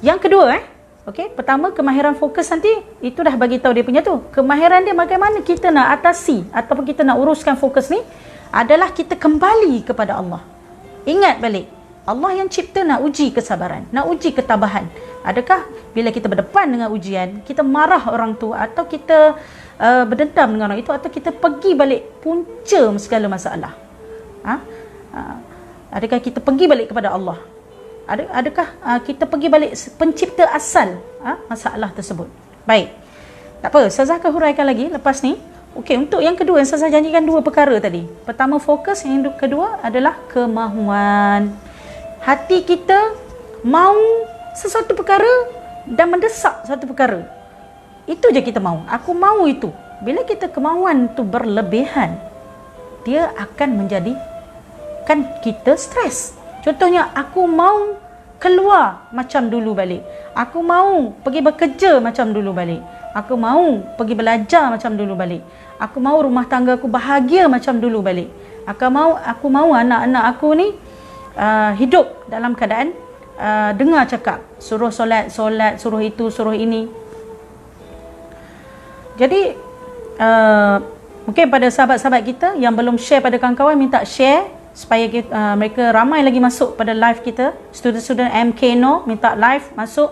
yang kedua, okey, pertama kemahiran fokus nanti itu dah bagi tahu dia punya tu. Kemahiran dia bagaimana kita nak atasi ataupun kita nak uruskan fokus ni adalah kita kembali kepada Allah. Ingat balik, Allah yang cipta nak uji kesabaran, nak uji ketabahan. Adakah bila kita berdepan dengan ujian, kita marah orang tu, atau kita berdendam dengan orang itu, atau kita pergi balik punca segala masalah? Adakah kita pergi balik kepada Allah? Adakah kita pergi balik pencipta asal masalah tersebut? Baik, tak apa, Ustazah akan huraikan lagi lepas ni. Okey, untuk yang kedua, Ustazah janjikan dua perkara tadi. Pertama fokus, yang kedua adalah kemahuan. Hati kita mau sesuatu perkara dan mendesak satu perkara, itu je kita mahu. Aku mahu itu. Bila kita kemahuan tu berlebihan, dia akan menjadikan kita stres. Contohnya, aku mau keluar macam dulu balik, aku mau pergi bekerja macam dulu balik, aku mau pergi belajar macam dulu balik, aku mau rumah tangga aku bahagia macam dulu balik, aku mau anak-anak aku ni hidup dalam keadaan dengar cakap, suruh solat, suruh itu, suruh ini. Jadi mungkin pada sahabat-sahabat kita yang belum share pada kawan-kawan, minta share supaya mereka ramai lagi masuk pada live kita. Student-student MK No minta live masuk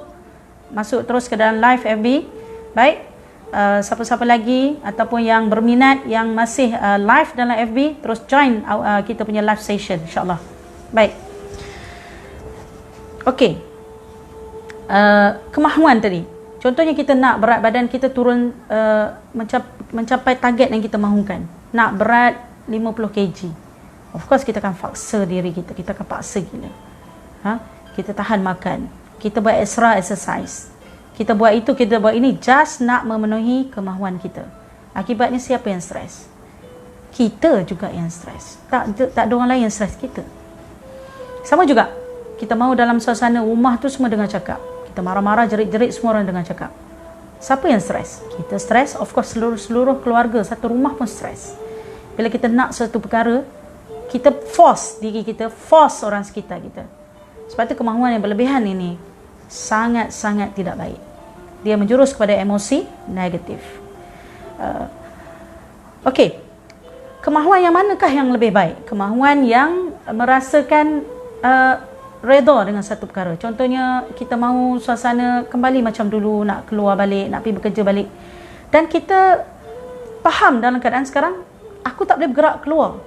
terus ke dalam live FB. Baik, siapa-siapa lagi ataupun yang berminat yang masih live dalam FB, terus join kita punya live session insya-Allah. Baik. Okey. Kemahuan tadi. Contohnya kita nak berat badan kita turun mencapai target yang kita mahukan. Nak berat 50 kg. Of course kita akan paksa diri kita. Kita akan paksa gila. Kita tahan makan. Kita buat extra exercise. Kita buat itu, kita buat ini just nak memenuhi kemahuan kita. Akibatnya siapa yang stres? Kita juga yang stres. Tak ada orang lain yang stres kita. Sama juga. Kita mahu dalam suasana rumah tu semua dengar cakap. Kita marah-marah, jerit-jerit, semua orang dengar cakap. Siapa yang stres? Kita stres. Of course seluruh keluarga, satu rumah pun stres. Bila kita nak satu perkara, kita force diri kita, force orang sekitar kita. Sebab tu kemahuan yang berlebihan ini sangat-sangat tidak baik. Dia menjurus kepada emosi negatif. Okey. Kemahuan yang manakah yang lebih baik? Kemahuan yang merasakan redha dengan satu perkara. Contohnya kita mahu suasana kembali macam dulu, nak keluar balik, nak pergi bekerja balik. Dan kita faham dalam keadaan sekarang, aku tak boleh bergerak keluar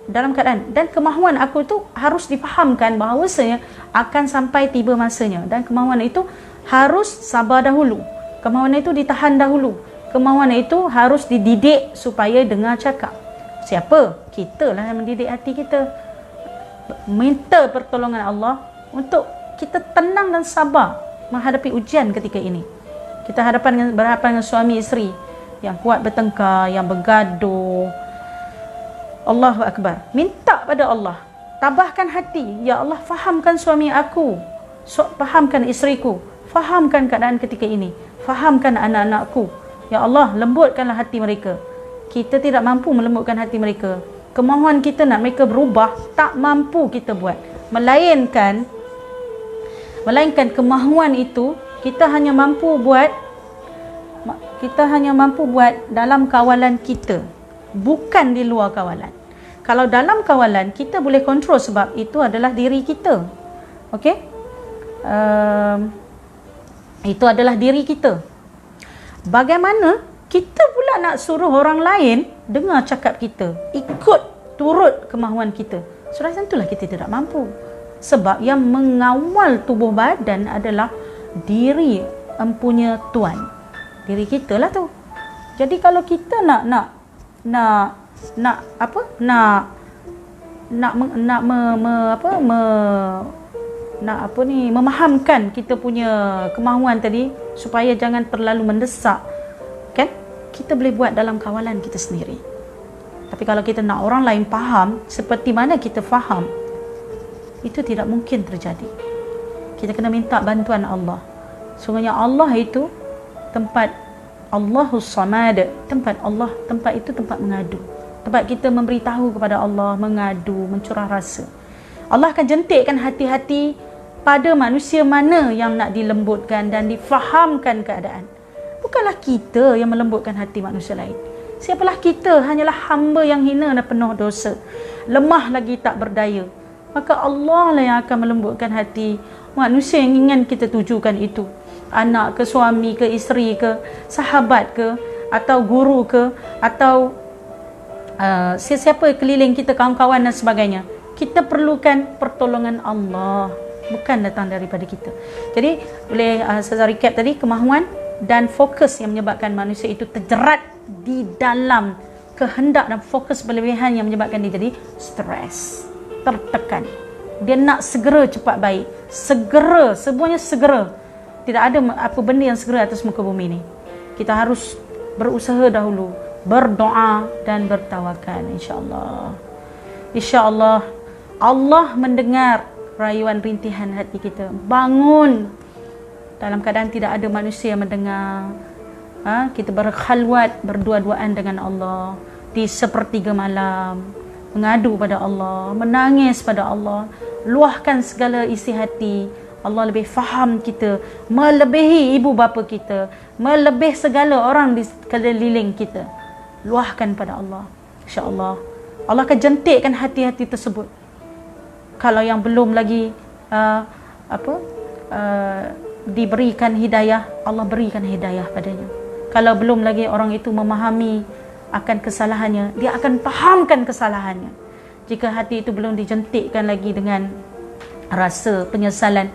dalam keadaan. Dan kemahuan aku tu harus difahamkan bahawasanya akan sampai tiba masanya. Dan kemahuan itu harus sabar dahulu. Kemahuan itu ditahan dahulu. Kemahuan itu harus dididik supaya dengar cakap. Siapa? Kita lah yang mendidik hati kita. Minta pertolongan Allah untuk kita tenang dan sabar menghadapi ujian ketika ini. Kita berhadapan dengan suami isteri yang kuat bertengkar, yang bergaduh. Allahu Akbar. Minta pada Allah, tabahkan hati. Ya Allah, fahamkan suami aku, fahamkan isteriku, fahamkan keadaan ketika ini, fahamkan anak-anakku. Ya Allah, lembutkanlah hati mereka. Kita tidak mampu melembutkan hati mereka. Kemahuan kita nak mereka berubah, tak mampu kita buat. Melainkan kemahuan itu kita hanya mampu buat dalam kawalan kita, bukan di luar kawalan. Kalau dalam kawalan kita boleh kontrol sebab itu adalah diri kita. Okey? Itu adalah diri kita. Bagaimana kita pula nak suruh orang lain dengar cakap kita, ikut turut kemahuan kita? Sudah tentulah kita tidak mampu. Sebab yang mengawal tubuh badan adalah diri empunya Tuan. Diri kita lah tu. Jadi kalau kita memahamkan kita punya kemahuan tadi supaya jangan terlalu mendesak, kan? Kita boleh buat dalam kawalan kita sendiri. Tapi kalau kita nak orang lain faham seperti mana kita faham, itu tidak mungkin terjadi. Kita kena minta bantuan Allah. Sungguhnya Allah itu tempat Allahus Samad, tempat Allah, tempat itu tempat mengadu. Tempat kita memberitahu kepada Allah, mengadu, mencurah rasa. Allah akan jentikkan hati-hati pada manusia mana yang nak dilembutkan dan difahamkan keadaan. Bukanlah kita yang melembutkan hati manusia lain. Siapalah kita? Hanyalah hamba yang hina dan penuh dosa, lemah lagi tak berdaya. Maka Allah lah yang akan melembutkan hati manusia yang ingin kita tujukan itu. Anak ke, suami ke, isteri ke, sahabat ke, atau guru ke, atau sesiapa keliling kita, kawan-kawan dan sebagainya. Kita perlukan pertolongan Allah, bukan datang daripada kita. Jadi boleh saya recap tadi, kemahuan dan fokus yang menyebabkan manusia itu terjerat di dalam kehendak dan fokus berlebihan yang menyebabkan dia jadi stres, tertekan. Dia nak segera cepat baik, segera, semuanya segera. Tidak ada apa benda yang segera atas muka bumi ini. Kita harus berusaha dahulu, berdoa dan bertawakal, insya-Allah. Insya-Allah Allah mendengar rayuan rintihan hati kita. Bangun dalam keadaan tidak ada manusia yang mendengar. Kita berkhalwat, berdua-duaan dengan Allah di sepertiga malam, mengadu pada Allah, menangis pada Allah, luahkan segala isi hati. Allah lebih faham kita, melebihi ibu bapa kita, melebihi segala orang di sekeliling kita. Luahkan pada Allah, insya-Allah. Allah akan jentikkan hati-hati tersebut Kalau yang belum lagi diberikan hidayah, Allah berikan hidayah padanya. Kalau belum lagi orang itu memahami akan kesalahannya, dia akan fahamkan kesalahannya. Jika hati itu belum dijentikkan lagi dengan rasa penyesalan,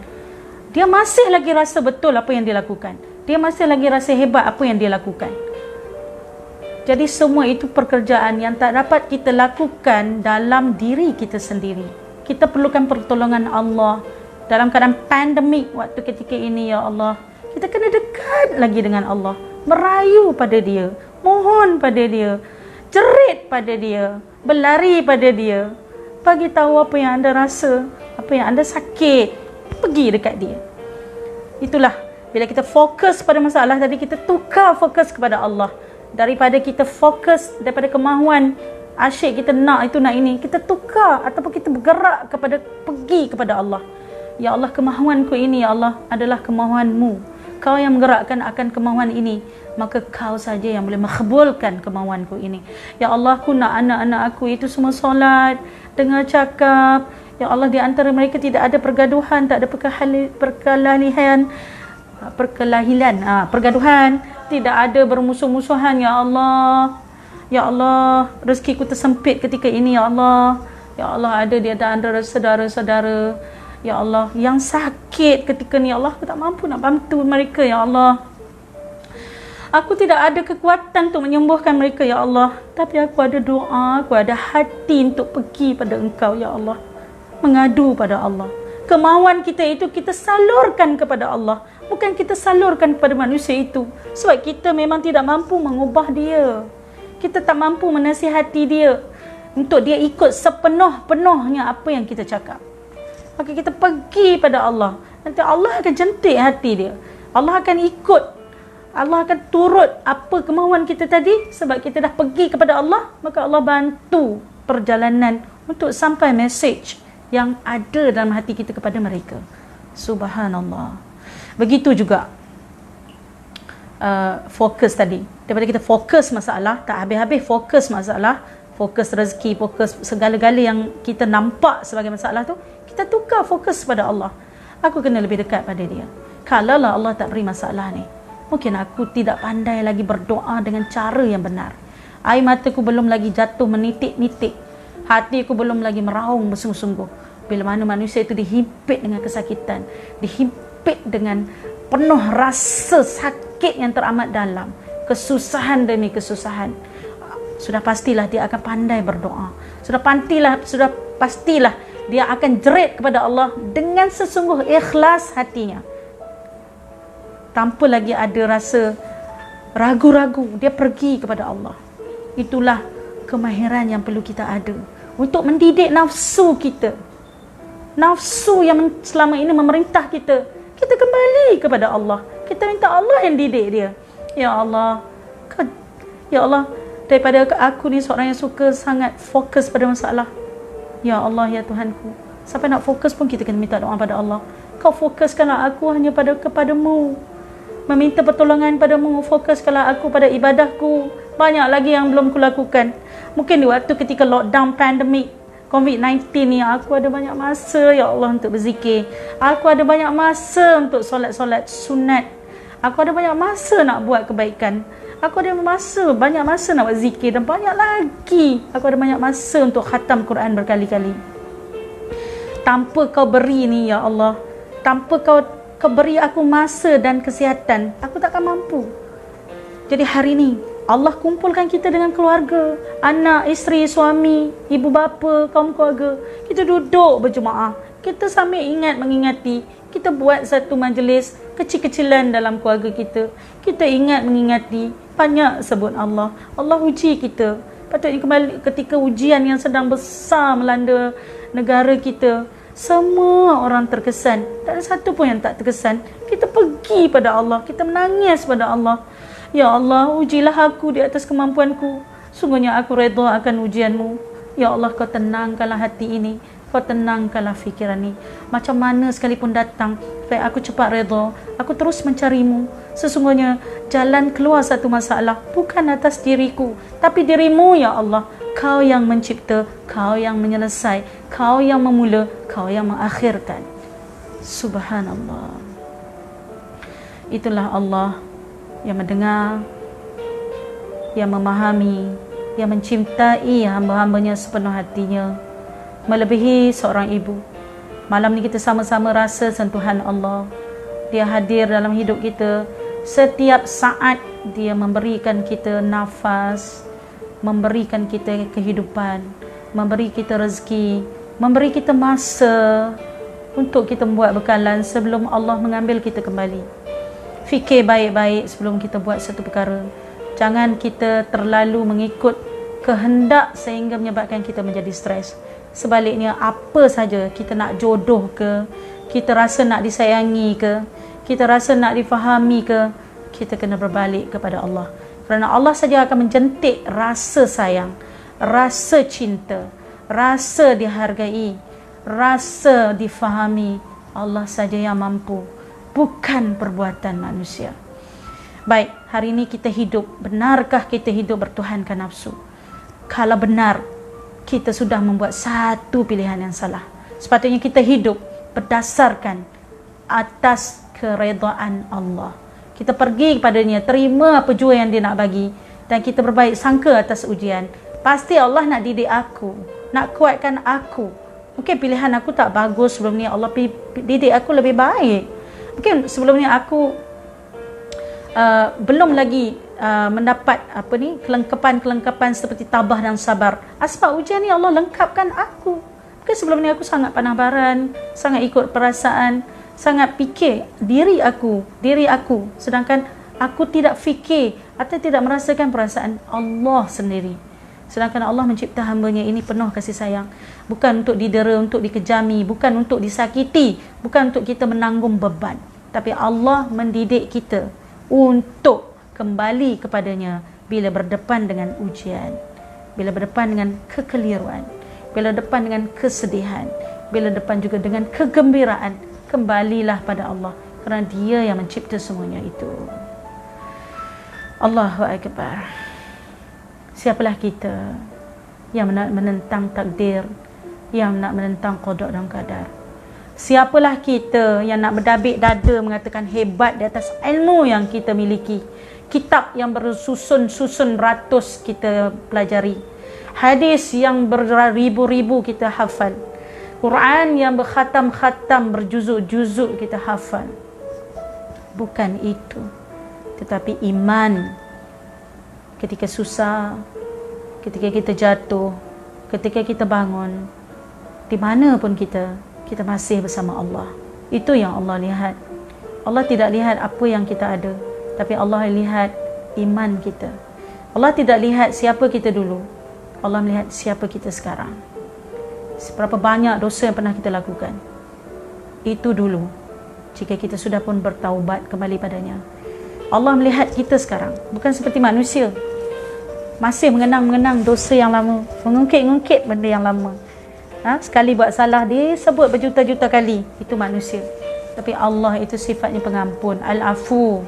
dia masih lagi rasa betul apa yang dia lakukan, dia masih lagi rasa hebat apa yang dia lakukan. Jadi semua itu pekerjaan yang tak dapat kita lakukan dalam diri kita sendiri. Kita perlukan pertolongan Allah. Dalam keadaan pandemik waktu ketika ini, ya Allah, kita kena dekat lagi dengan Allah, merayu pada dia, mohon pada dia, jerit pada dia, berlari pada dia, bagi tahu apa yang anda rasa, apa yang anda sakit, pergi dekat dia. Itulah bila kita fokus pada masalah tadi, kita tukar fokus kepada Allah. Daripada kita fokus daripada kemahuan asyik kita nak itu nak ini, kita tukar ataupun kita bergerak kepada pergi kepada Allah. Ya Allah, kemahuanku ini ya Allah adalah kemahuanmu. Kau yang menggerakkan akan kemahuan ini, maka kau saja yang boleh makbulkan kemahuanku ini. Ya Allah, aku nak anak-anak aku itu semua solat, dengar cakap. Ya Allah, di antara mereka tidak ada pergaduhan, tak ada pergaduhan, tidak ada bermusuh-musuhan. Ya Allah, ya Allah, rezekiku tersempit ketika ini ya Allah. Ya Allah, ada di antara saudara-saudara ya Allah yang sakit ketika ni ya Allah, aku tak mampu nak bantu mereka ya Allah. Aku tidak ada kekuatan untuk menyembuhkan mereka ya Allah, tapi aku ada doa, aku ada hati untuk pergi pada Engkau ya Allah, mengadu pada Allah. Kemahuan kita itu kita salurkan kepada Allah, bukan kita salurkan kepada manusia itu. Sebab kita memang tidak mampu mengubah dia, kita tak mampu menasihati dia untuk dia ikut sepenuh-penuhnya apa yang kita cakap. Maka kita pergi pada Allah, nanti Allah akan jentik hati dia, Allah akan ikut, Allah akan turut apa kemahuan kita tadi. Sebab kita dah pergi kepada Allah, maka Allah bantu perjalanan untuk sampai mesej yang ada dalam hati kita kepada mereka. Subhanallah. Begitu juga fokus tadi. Daripada kita fokus masalah, tak habis-habis fokus masalah, fokus rezeki, fokus segala-gala yang kita nampak sebagai masalah tu, kita tukar fokus pada Allah. Aku kena lebih dekat pada dia. Kalaulah Allah tak beri masalah ni, mungkin aku tidak pandai lagi berdoa dengan cara yang benar. Air mataku belum lagi jatuh menitik-nitik, hatiku belum lagi meraung bersungguh-sungguh. Bila mana manusia itu dihimpit dengan kesakitan, dihimpit dengan penuh rasa sakit yang teramat dalam, kesusahan demi kesusahan, sudah pastilah dia akan pandai berdoa. Sudah pastilah dia akan jerit kepada Allah dengan sesungguh ikhlas hatinya, tanpa lagi ada rasa ragu-ragu. Dia pergi kepada Allah. Itulah kemahiran yang perlu kita ada untuk mendidik nafsu kita, nafsu yang selama ini memerintah kita. Kita kembali kepada Allah, kita minta Allah yang didik dia. Ya Allah, ya Allah, daripada aku ni seorang yang suka sangat fokus pada masalah. Ya Allah, ya Tuhanku, sampai nak fokus pun kita kena minta doa pada Allah. Kau fokuskanlah aku hanya kepadamu, meminta pertolongan padamu. Fokuskanlah aku pada ibadahku. Banyak lagi yang belum kulakukan. Mungkin di waktu ketika lockdown pandemik COVID-19 ni, aku ada banyak masa ya Allah untuk berzikir. Aku ada banyak masa untuk solat-solat sunat. Aku ada banyak masa nak buat kebaikan. Aku ada banyak masa nak buat zikir, dan banyak lagi. Aku ada banyak masa untuk khatam Quran berkali-kali. Tanpa kau beri ni ya Allah, tanpa kau beri aku masa dan kesihatan, aku takkan mampu. Jadi hari ni Allah kumpulkan kita dengan keluarga, anak, isteri, suami, ibu bapa, kaum keluarga. Kita duduk berjemaah, kita sambil mengingati. Kita buat satu majlis kecil-kecilan dalam keluarga kita. Kita mengingati, banyak sebut Allah. Allah uji kita. Patutnya kembali ketika ujian yang sedang besar melanda negara kita, semua orang terkesan, tak ada satu pun yang tak terkesan. Kita pergi pada Allah, kita menangis pada Allah. Ya Allah, ujilah aku di atas kemampuanku. Sungguhnya aku redha akan ujianmu. Ya Allah, kau tenangkanlah hati ini, kau tenangkanlah fikiran ini. Macam mana sekalipun datang, supaya aku cepat redha. Aku terus mencarimu. Sesungguhnya jalan keluar satu masalah bukan atas diriku, tapi dirimu ya Allah. Kau yang mencipta, kau yang menyelesai, kau yang memula, Kau yang mengakhirkan. Subhanallah. Itulah Allah yang mendengar, yang memahami, yang mencintai hamba-hambanya sepenuh hatinya, melebihi seorang ibu. Malam ni kita sama-sama rasa sentuhan Allah. Dia hadir dalam hidup kita setiap saat. Dia memberikan kita nafas, memberikan kita kehidupan, memberi kita rezeki, memberi kita masa untuk kita membuat bekalan sebelum Allah mengambil kita kembali. Fikir baik-baik sebelum kita buat satu perkara. Jangan kita terlalu mengikut kehendak sehingga menyebabkan kita menjadi stres. Sebaliknya, apa saja kita nak jodoh ke, kita rasa nak disayangi ke, kita rasa nak difahami ke, kita kena berbalik kepada Allah. Kerana Allah saja akan menjentik rasa sayang, rasa cinta, rasa dihargai, rasa difahami. Allah saja yang mampu, bukan perbuatan manusia. Baik, hari ini kita hidup. Benarkah kita hidup bertuhankan nafsu? Kalau benar, kita sudah membuat satu pilihan yang salah. Sepatutnya kita hidup berdasarkan atas keredaan Allah. Kita pergi kepadanya, terima apa jua yang dia nak bagi, dan kita berbaik sangka atas ujian. Pasti Allah nak didik aku, nak kuatkan aku. Mungkin pilihan aku tak bagus sebelum ni, Allah didik aku lebih baik. Mungkin sebelum ni aku belum lagi mendapat kelengkapan seperti tabah dan sabar. Sebab ujian ni Allah lengkapkan aku. Mungkin sebelum ni aku sangat panah baran, sangat ikut perasaan, sangat fikir diri aku, sedangkan aku tidak fikir atau tidak merasakan perasaan Allah sendiri. Sedangkan Allah mencipta hambanya ini penuh kasih sayang, bukan untuk didera, untuk dikejami, bukan untuk disakiti, bukan untuk kita menanggung beban, tapi Allah mendidik kita untuk kembali kepadanya bila berdepan dengan ujian, bila berdepan dengan kekeliruan, bila berdepan dengan kesedihan, bila berdepan juga dengan kegembiraan. Kembalilah pada Allah, kerana Dia yang mencipta semuanya itu. Allahu Akbar. Siapalah kita yang nak menentang takdir, yang nak menentang qada dan qadar? Siapalah kita yang nak berdabik dada mengatakan hebat di atas ilmu yang kita miliki, kitab yang bersusun-susun ratus kita pelajari, hadis yang beribu-ribu kita hafal, Quran yang berkhatam-khatam, berjuzuk-juzuk kita hafal? Bukan itu. Tetapi iman ketika susah, ketika kita jatuh, ketika kita bangun, di mana pun kita masih bersama Allah. Itu yang Allah lihat. Allah tidak lihat apa yang kita ada, tapi Allah lihat iman kita. Allah tidak lihat siapa kita dulu, Allah melihat siapa kita sekarang. Seberapa banyak dosa yang pernah kita lakukan, itu dulu. Jika kita sudah pun bertaubat kembali padanya, Allah melihat kita sekarang, bukan seperti manusia masih mengenang dosa yang lama, mengungkit-ungkit benda yang lama. Sekali buat salah disebut berjuta-juta kali, itu manusia. Tapi Allah itu sifatnya pengampun, al-afu,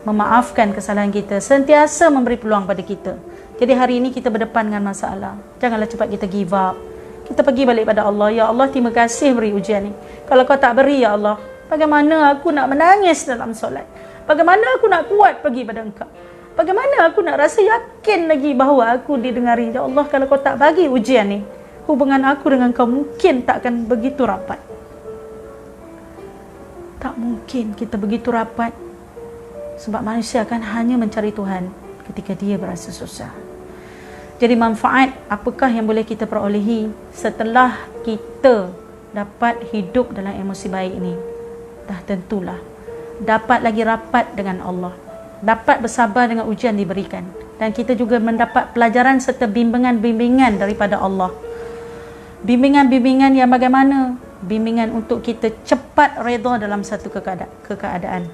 memaafkan kesalahan kita, sentiasa memberi peluang pada kita. Jadi hari ini kita berdepan dengan masalah, janganlah cepat kita give up. Kita pergi balik pada Allah. Ya Allah, terima kasih beri ujian ni. Kalau kau tak beri, ya Allah, bagaimana aku nak menangis dalam solat? Bagaimana aku nak kuat pergi pada Engkau? Bagaimana aku nak rasa yakin lagi bahawa aku didengari? Ya Allah, kalau kau tak bagi ujian ni, hubungan aku dengan kau mungkin tak akan begitu rapat. Tak mungkin kita begitu rapat. Sebab manusia akan hanya mencari Tuhan ketika dia berasa susah. Jadi manfaat apakah yang boleh kita perolehi setelah kita dapat hidup dalam emosi baik ini? Dah tentulah dapat lagi rapat dengan Allah, dapat bersabar dengan ujian diberikan, dan kita juga mendapat pelajaran serta bimbingan-bimbingan daripada Allah. Bimbingan-bimbingan yang bagaimana? Bimbingan untuk kita cepat redha dalam satu keadaan,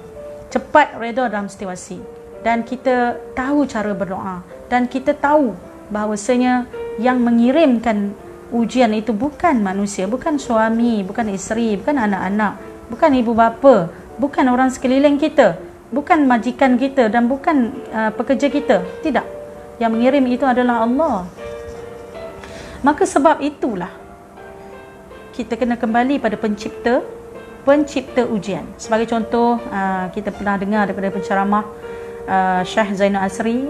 cepat redha dalam situasi, dan kita tahu cara berdoa, dan kita tahu bahawasanya yang mengirimkan ujian itu bukan manusia, bukan suami, bukan isteri, bukan anak-anak, bukan ibu bapa, bukan orang sekeliling kita, bukan majikan kita, dan bukan pekerja kita. Tidak. Yang mengirim itu adalah Allah. Maka sebab itulah kita kena kembali pada pencipta ujian. Sebagai contoh, kita pernah dengar daripada penceramah Syekh Zainal Asri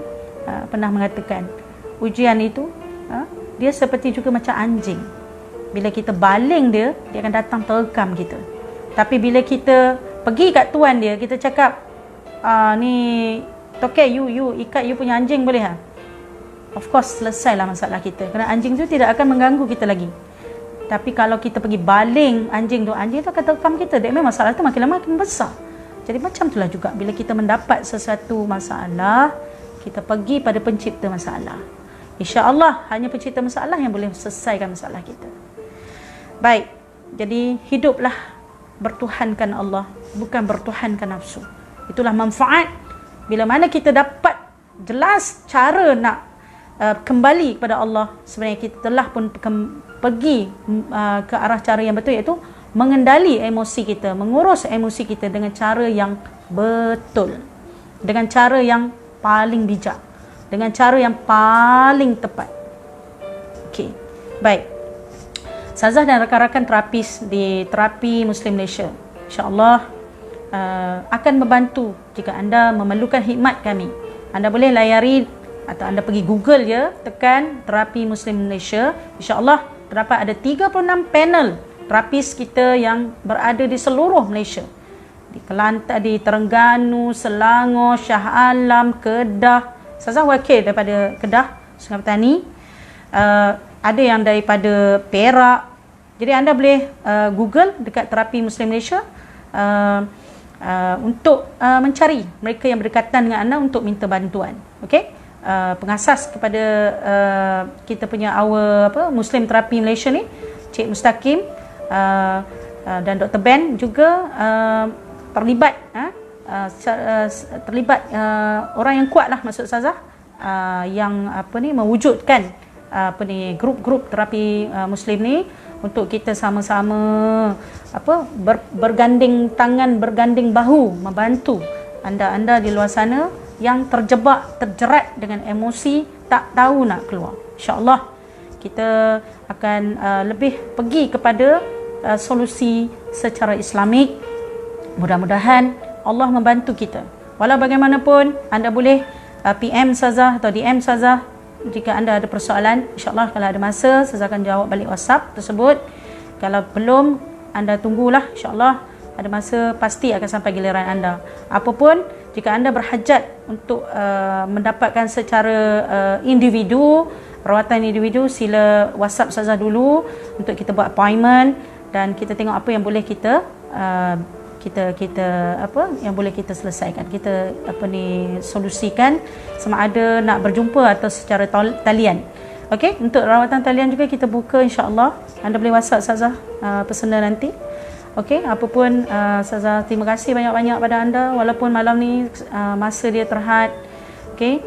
pernah mengatakan, ujian itu dia seperti juga macam anjing. Bila kita baling dia akan datang terkam kita. Tapi bila kita pergi kat tuan dia, kita cakap, ni tokek, you ikat you punya anjing boleh ha? Of course, selesailah masalah kita. Kerana anjing tu tidak akan mengganggu kita lagi. Tapi kalau kita pergi baling anjing tu akan terkam kita. Dia memang masalah tu makin lama makin besar. Jadi macam itulah juga bila kita mendapat sesuatu masalah, kita pergi pada pencipta masalah. InsyaAllah hanya pencipta masalah yang boleh selesaikan masalah kita. Baik, jadi hiduplah bertuhankan Allah, bukan bertuhankan nafsu. Itulah manfaat bila mana kita dapat jelas cara nak kembali kepada Allah. Sebenarnya kita telah pun pergi ke arah cara yang betul, iaitu mengendali emosi kita, mengurus emosi kita dengan cara yang betul, dengan cara yang paling bijak, dengan cara yang paling tepat. Okey, baik. Ustazah dan rakan-rakan terapis di Terapi Muslim Malaysia, insya-Allah akan membantu jika anda memerlukan khidmat kami. Anda boleh layari atau anda pergi Google je, tekan Terapi Muslim Malaysia. InsyaAllah terdapat ada 36 panel terapis kita yang berada di seluruh Malaysia. Di Kelantan, di Terengganu, Selangor, Shah Alam, Kedah. Ustazah wakil daripada Kedah, Sungai Petani. Ada yang daripada Perak. Jadi anda boleh Google dekat Terapi Muslim Malaysia untuk mencari mereka yang berdekatan dengan anda untuk minta bantuan. Okey? Pengasas kepada kita punya Muslim Terapi Malaysia ni, Cik Mustaqim dan Dr. Ben juga terlibat orang yang kuat lah, maksud Ustazah, yang mewujudkan grup-grup terapi Muslim ni untuk kita sama-sama berganding tangan, berganding bahu membantu anda-anda di luar sana yang terjerat dengan emosi, tak tahu nak keluar. InsyaAllah kita akan lebih pergi kepada solusi secara Islamik. Mudah-mudahan Allah membantu kita. Walau bagaimanapun, anda boleh PM Ustazah atau DM Ustazah jika anda ada persoalan. InsyaAllah kalau ada masa, Ustazah akan jawab balik WhatsApp tersebut. Kalau belum, anda tunggulah. InsyaAllah ada masa pasti akan sampai giliran anda. Apapun, jika anda berhajat untuk mendapatkan secara individu, rawatan individu, sila WhatsApp Ustazah dulu untuk kita buat appointment dan kita tengok apa yang boleh kita yang boleh kita selesaikan, kita solusikan, sama ada nak berjumpa atau secara talian. Okey, untuk rawatan talian juga kita buka, insya-Allah. Anda boleh WhatsApp Ustazah personal nanti. Okey, apapun Ustazah, terima kasih banyak-banyak pada anda walaupun malam ni masa dia terhad. Okey,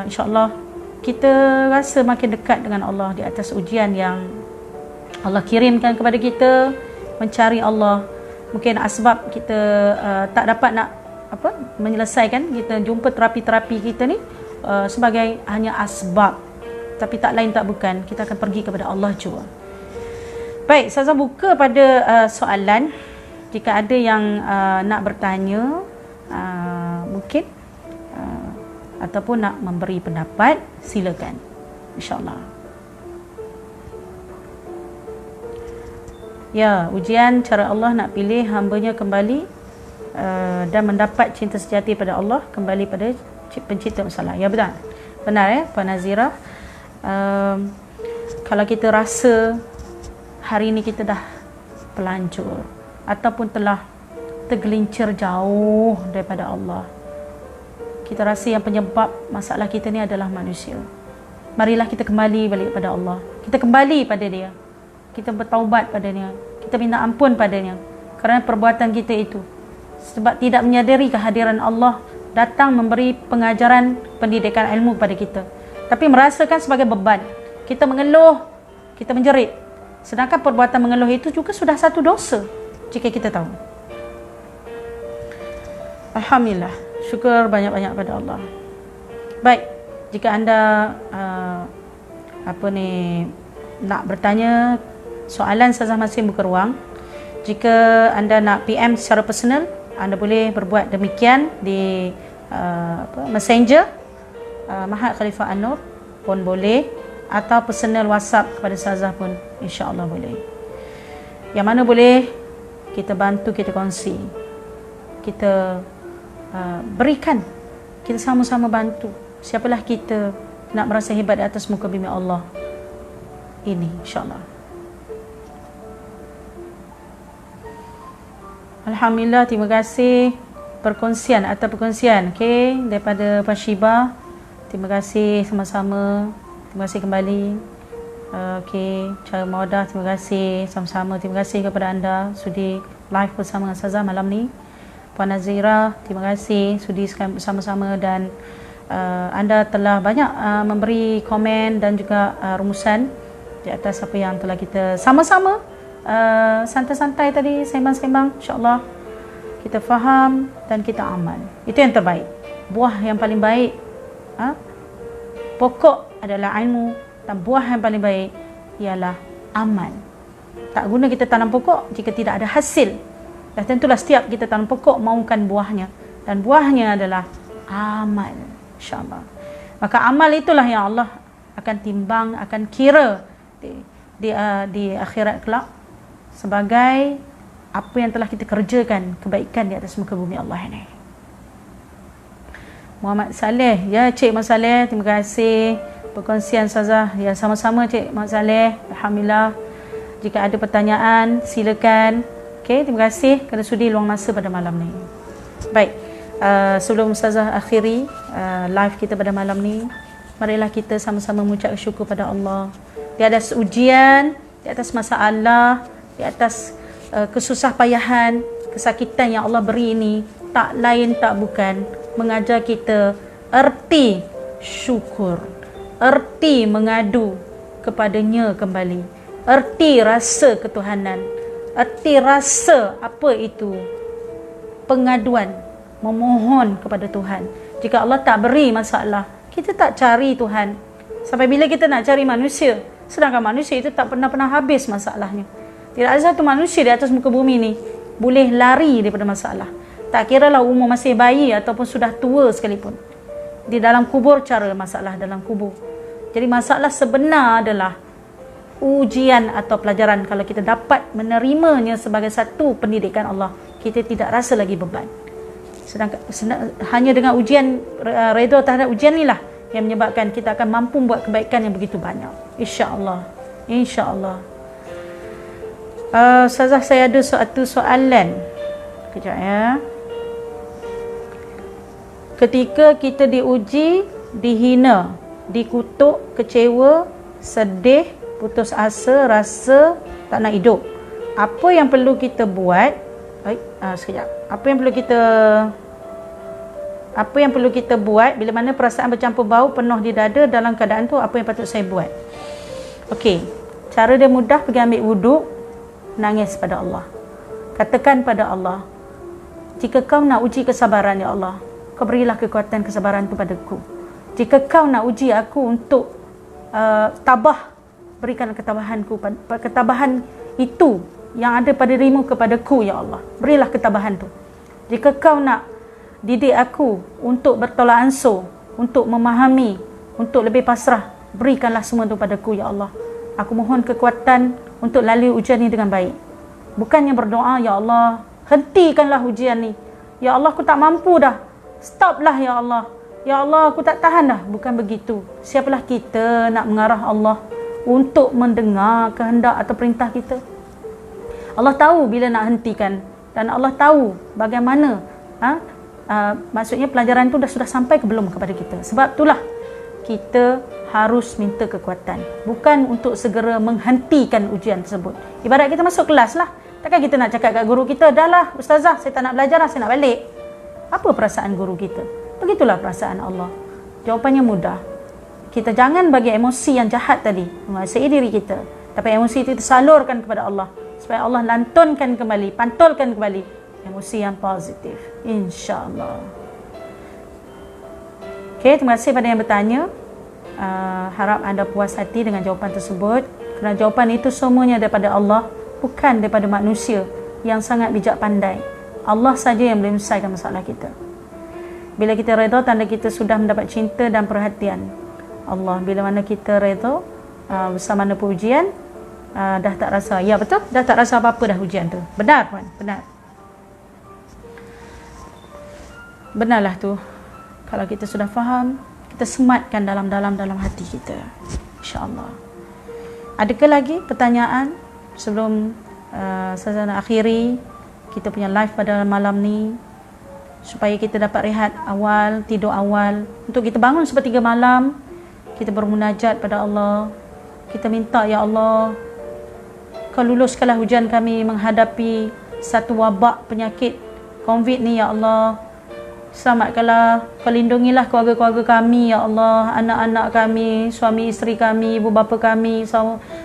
insya-Allah kita rasa makin dekat dengan Allah di atas ujian yang Allah kirimkan kepada kita, mencari Allah. Mungkin asbab kita tak dapat nak menyelesaikan, kita jumpa terapi-terapi kita ni sebagai hanya asbab, tapi tak lain tak bukan kita akan pergi kepada Allah jua. Baik, saya buka pada soalan. Jika ada yang nak bertanya, mungkin ataupun nak memberi pendapat, silakan, insya-Allah. Ya, ujian cara Allah nak pilih hamba-Nya kembali dan mendapat cinta sejati pada Allah, kembali pada pencipta masalah. Ya, betul. Benar ya, Puan Nazira. Kalau kita rasa hari ini kita dah pelancur ataupun telah tergelincir jauh daripada Allah, kita rasa yang penyebab masalah kita ni adalah manusia, marilah kita kembali balik pada Allah. Kita kembali pada Dia, kita bertaubat padanya, kita minta ampun padanya kerana perbuatan kita itu, sebab tidak menyadari kehadiran Allah datang memberi pengajaran, pendidikan ilmu kepada kita, tapi merasakan sebagai beban. Kita mengeluh, kita menjerit, sedangkan perbuatan mengeluh itu juga sudah satu dosa jika kita tahu. Alhamdulillah, syukur banyak-banyak pada Allah. Baik, jika anda nak bertanya soalan Ustazah masih buka ruang. Jika anda nak PM secara personal, anda boleh berbuat demikian di Messenger Mahat Khalifah An-Nur pun boleh, atau personal WhatsApp kepada Ustazah pun insya-Allah boleh. Yang mana boleh kita bantu, kita kongsi, kita berikan, kita sama-sama bantu. Siapalah kita nak merasa hebat di atas muka bumi Allah ini, insya-Allah. Alhamdulillah, terima kasih perkongsian okey daripada Puan Syiba. Terima kasih sama-sama. Terima kasih kembali. Okey, Cara Mawadah, terima kasih sama-sama. Terima kasih kepada anda sudi live bersama Ustazah malam ni. Puan Nazira, terima kasih sudi bersama-sama, dan anda telah banyak memberi komen dan juga rumusan di atas apa yang telah kita sama-sama santai-santai tadi, sembang-sembang. InsyaAllah kita faham dan kita amal. Itu yang terbaik. Buah yang paling baik, pokok adalah ilmu, dan buah yang paling baik ialah amal. Tak guna kita tanam pokok jika tidak ada hasil. Dan tentulah setiap kita tanam pokok mahukan buahnya, dan buahnya adalah amal, insyaAllah. Maka amal itulah yang Allah akan timbang, akan kira di akhirat kelak sebagai apa yang telah kita kerjakan, kebaikan di atas muka bumi Allah ini. Muhammad Saleh, ya Cik Muhammad Saleh, terima kasih perkongsian Ustazah. Ya, sama-sama Cik Muhammad Saleh. Alhamdulillah. Jika ada pertanyaan silakan. Okey, terima kasih kerana sudi luang masa pada malam ni. Baik, sebelum Ustazah akhiri live kita pada malam ni, marilah kita sama-sama mengucap syukur pada Allah di atas ujian, di atas masalah, di atas kesusah payahan, kesakitan yang Allah beri ini. Tak lain tak bukan mengajar kita erti syukur, erti mengadu kepadanya kembali, erti rasa ketuhanan, erti rasa apa itu pengaduan, memohon kepada Tuhan. Jika Allah tak beri masalah, kita tak cari Tuhan. Sampai bila kita nak cari manusia, sedangkan manusia itu tak pernah habis masalahnya. Tidak ada satu manusia di atas muka bumi ni boleh lari daripada masalah. Tak kiralah umur masih bayi ataupun sudah tua sekalipun. Di dalam kubur cara masalah dalam kubur. Jadi masalah sebenar adalah ujian atau pelajaran. Kalau kita dapat menerimanya sebagai satu pendidikan Allah, kita tidak rasa lagi beban. Sedangkan hanya dengan ujian, redha terhadap ujian inilah yang menyebabkan kita akan mampu buat kebaikan yang begitu banyak. InsyaAllah. InsyaAllah. Ustazah, saya ada satu soalan. Kejap ya. Ketika kita diuji, dihina, dikutuk, kecewa, sedih, putus asa, rasa tak nak hidup, apa yang perlu kita buat? Sekejap. Apa yang perlu kita buat bila mana perasaan bercampur bau penuh di dada? Dalam keadaan tu apa yang patut saya buat? Okey, cara dia mudah. Pergi ambil wuduk, nangis pada Allah, katakan pada Allah, jika kau nak uji kesabaran ya Allah, kau berilah kekuatan kesabaran kepadaku. Jika kau nak uji aku untuk tabah, berikan ketabahan itu yang ada pada dirimu kepadaku ya Allah, berilah ketabahan tu. Jika kau nak didik aku untuk bertolak ansur, untuk memahami, untuk lebih pasrah, berikanlah semua itu padaku ya Allah. Aku mohon kekuatan untuk lalui ujian ini dengan baik. Bukannya berdoa, ya Allah, hentikanlah ujian ni. Ya Allah, aku tak mampu dah. Stoplah ya Allah. Ya Allah, aku tak tahan dah. Bukan begitu. Siapalah kita nak mengarah Allah untuk mendengar kehendak atau perintah kita? Allah tahu bila nak hentikan, dan Allah tahu bagaimana maksudnya pelajaran itu sudah sampai ke belum kepada kita. Sebab itulah kita harus minta kekuatan, bukan untuk segera menghentikan ujian tersebut. Ibarat kita masuk kelas lah. Takkan kita nak cakap kat guru kita, dah lah ustazah, saya tak nak belajar lah, saya nak balik. Apa perasaan guru kita? Begitulah perasaan Allah. Jawapannya mudah. Kita jangan bagi emosi yang jahat tadi menguasai diri kita, tapi emosi itu tersalurkan kepada Allah, supaya Allah lantunkan kembali, pantulkan kembali emosi yang positif, insya-Allah. Okey, terima kasih pada yang bertanya. Harap anda puas hati dengan jawapan tersebut. Kerana jawapan itu semuanya daripada Allah, bukan daripada manusia yang sangat bijak pandai. Allah saja yang boleh menyelesaikan masalah kita. Bila kita redha, tanda kita sudah mendapat cinta dan perhatian Allah. Bila mana kita redha, bersama mana pun ujian, dah tak rasa, ya betul, dah tak rasa apa-apa dah ujian tu. Benar kan? Benar. Benarlah tu. Kalau kita sudah faham, kita sematkan dalam hati kita, insya-Allah. Adakah lagi pertanyaan sebelum saya nak akhiri kita punya live pada malam ni, supaya kita dapat rehat awal, tidur awal, untuk kita bangun sepertiga malam, kita bermunajat pada Allah. Kita minta, ya Allah, Kau luluskanlah hujan kami menghadapi satu wabak penyakit COVID ni, ya Allah. Selamatkanlah, Kau lindungilah keluarga-keluarga kami, ya Allah, anak-anak kami, suami isteri kami, ibu bapa kami,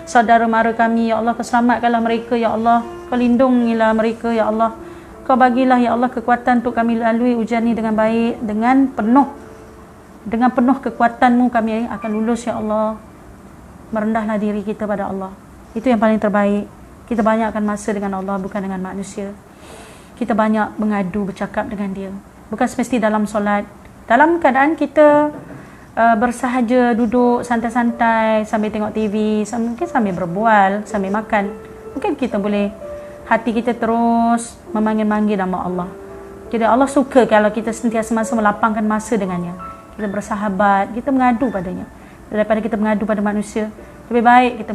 saudara mara kami, ya Allah. Kau selamatkanlah mereka, ya Allah. Kau lindungilah mereka, ya Allah. Kau bagilah, ya Allah, kekuatan untuk kami lalui ujian ni dengan baik, dengan penuh kekuatan-Mu kami akan lulus, ya Allah. Merendahlah diri kita pada Allah. Itu yang paling terbaik. Kita banyakkan masa dengan Allah, bukan dengan manusia. Kita banyak mengadu, bercakap dengan Dia. Bukan semesti dalam solat. Dalam keadaan kita bersahaja, duduk santai-santai sambil tengok TV, mungkin sambil berbual, sambil makan, mungkin kita boleh, hati kita terus memanggil-manggil nama Allah. Jadi Allah suka kalau kita sentiasa masa melapangkan masa dengannya. Kita bersahabat, kita mengadu padanya. Daripada kita mengadu pada manusia, lebih baik kita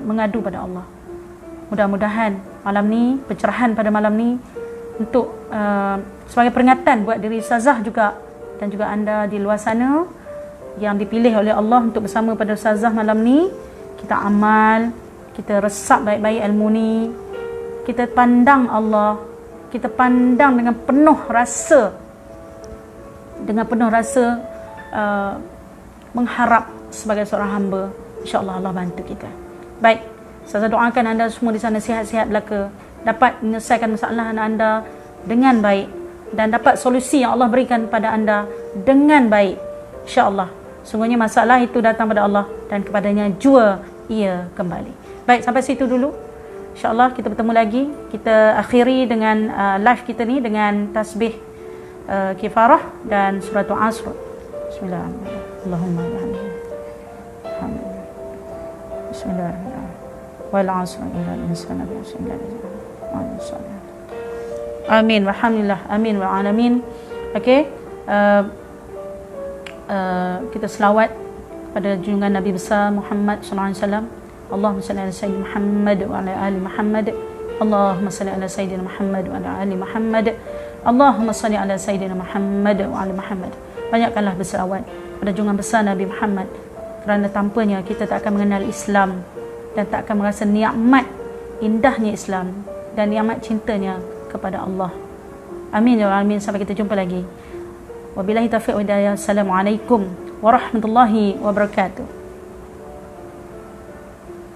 mengadu pada Allah. Mudah-mudahan malam ni, pencerahan pada malam ni, untuk sebagai peringatan buat diri Ustazah juga, dan juga anda di luar sana yang dipilih oleh Allah untuk bersama pada Ustazah malam ni. Kita amal, kita resap baik-baik ilmu ni, kita pandang Allah, kita pandang dengan penuh rasa, mengharap sebagai seorang hamba. InsyaAllah Allah bantu kita. Baik, saya doakan anda semua di sana sihat-sihat belaka, dapat menyelesaikan masalah anda dengan baik, dan dapat solusi yang Allah berikan pada anda dengan baik, insyaAllah. Sungguhnya masalah itu datang pada Allah, dan kepadanya jua ia kembali. Baik, sampai situ dulu. InsyaAllah kita bertemu lagi. Kita akhiri dengan live kita ni dengan tasbih kifarah dan suratul Asr. Bismillahirrahmanirrahim. Allahumma Bismillahirrahmanirrahim. Wal 'asri innal insana lafi khusr. Amin. Alhamdulillah. Amin wa alamin. Okey. Kita selawat pada junjungan Nabi besar Muhammad sallallahu alaihi wasallam. Allahumma salli ala sayyidina Muhammad wa ala ali Muhammad. Allahumma salli ala sayyidina Muhammad wa ala ali Muhammad. Allahumma salli ala sayyidina Muhammad wa ala Muhammad. Banyakkanlah berselawat pada junjungan besar Nabi Muhammad, kerana tanpanya kita tak akan mengenal Islam dan tak akan merasa nikmat indahnya Islam dan nikmat cintanya kepada Allah. Amin ya rabbal alamin. Sampai kita jumpa lagi. Wabillahi taufiq wa hidayah. Assalamualaikum warahmatullahi wabarakatuh.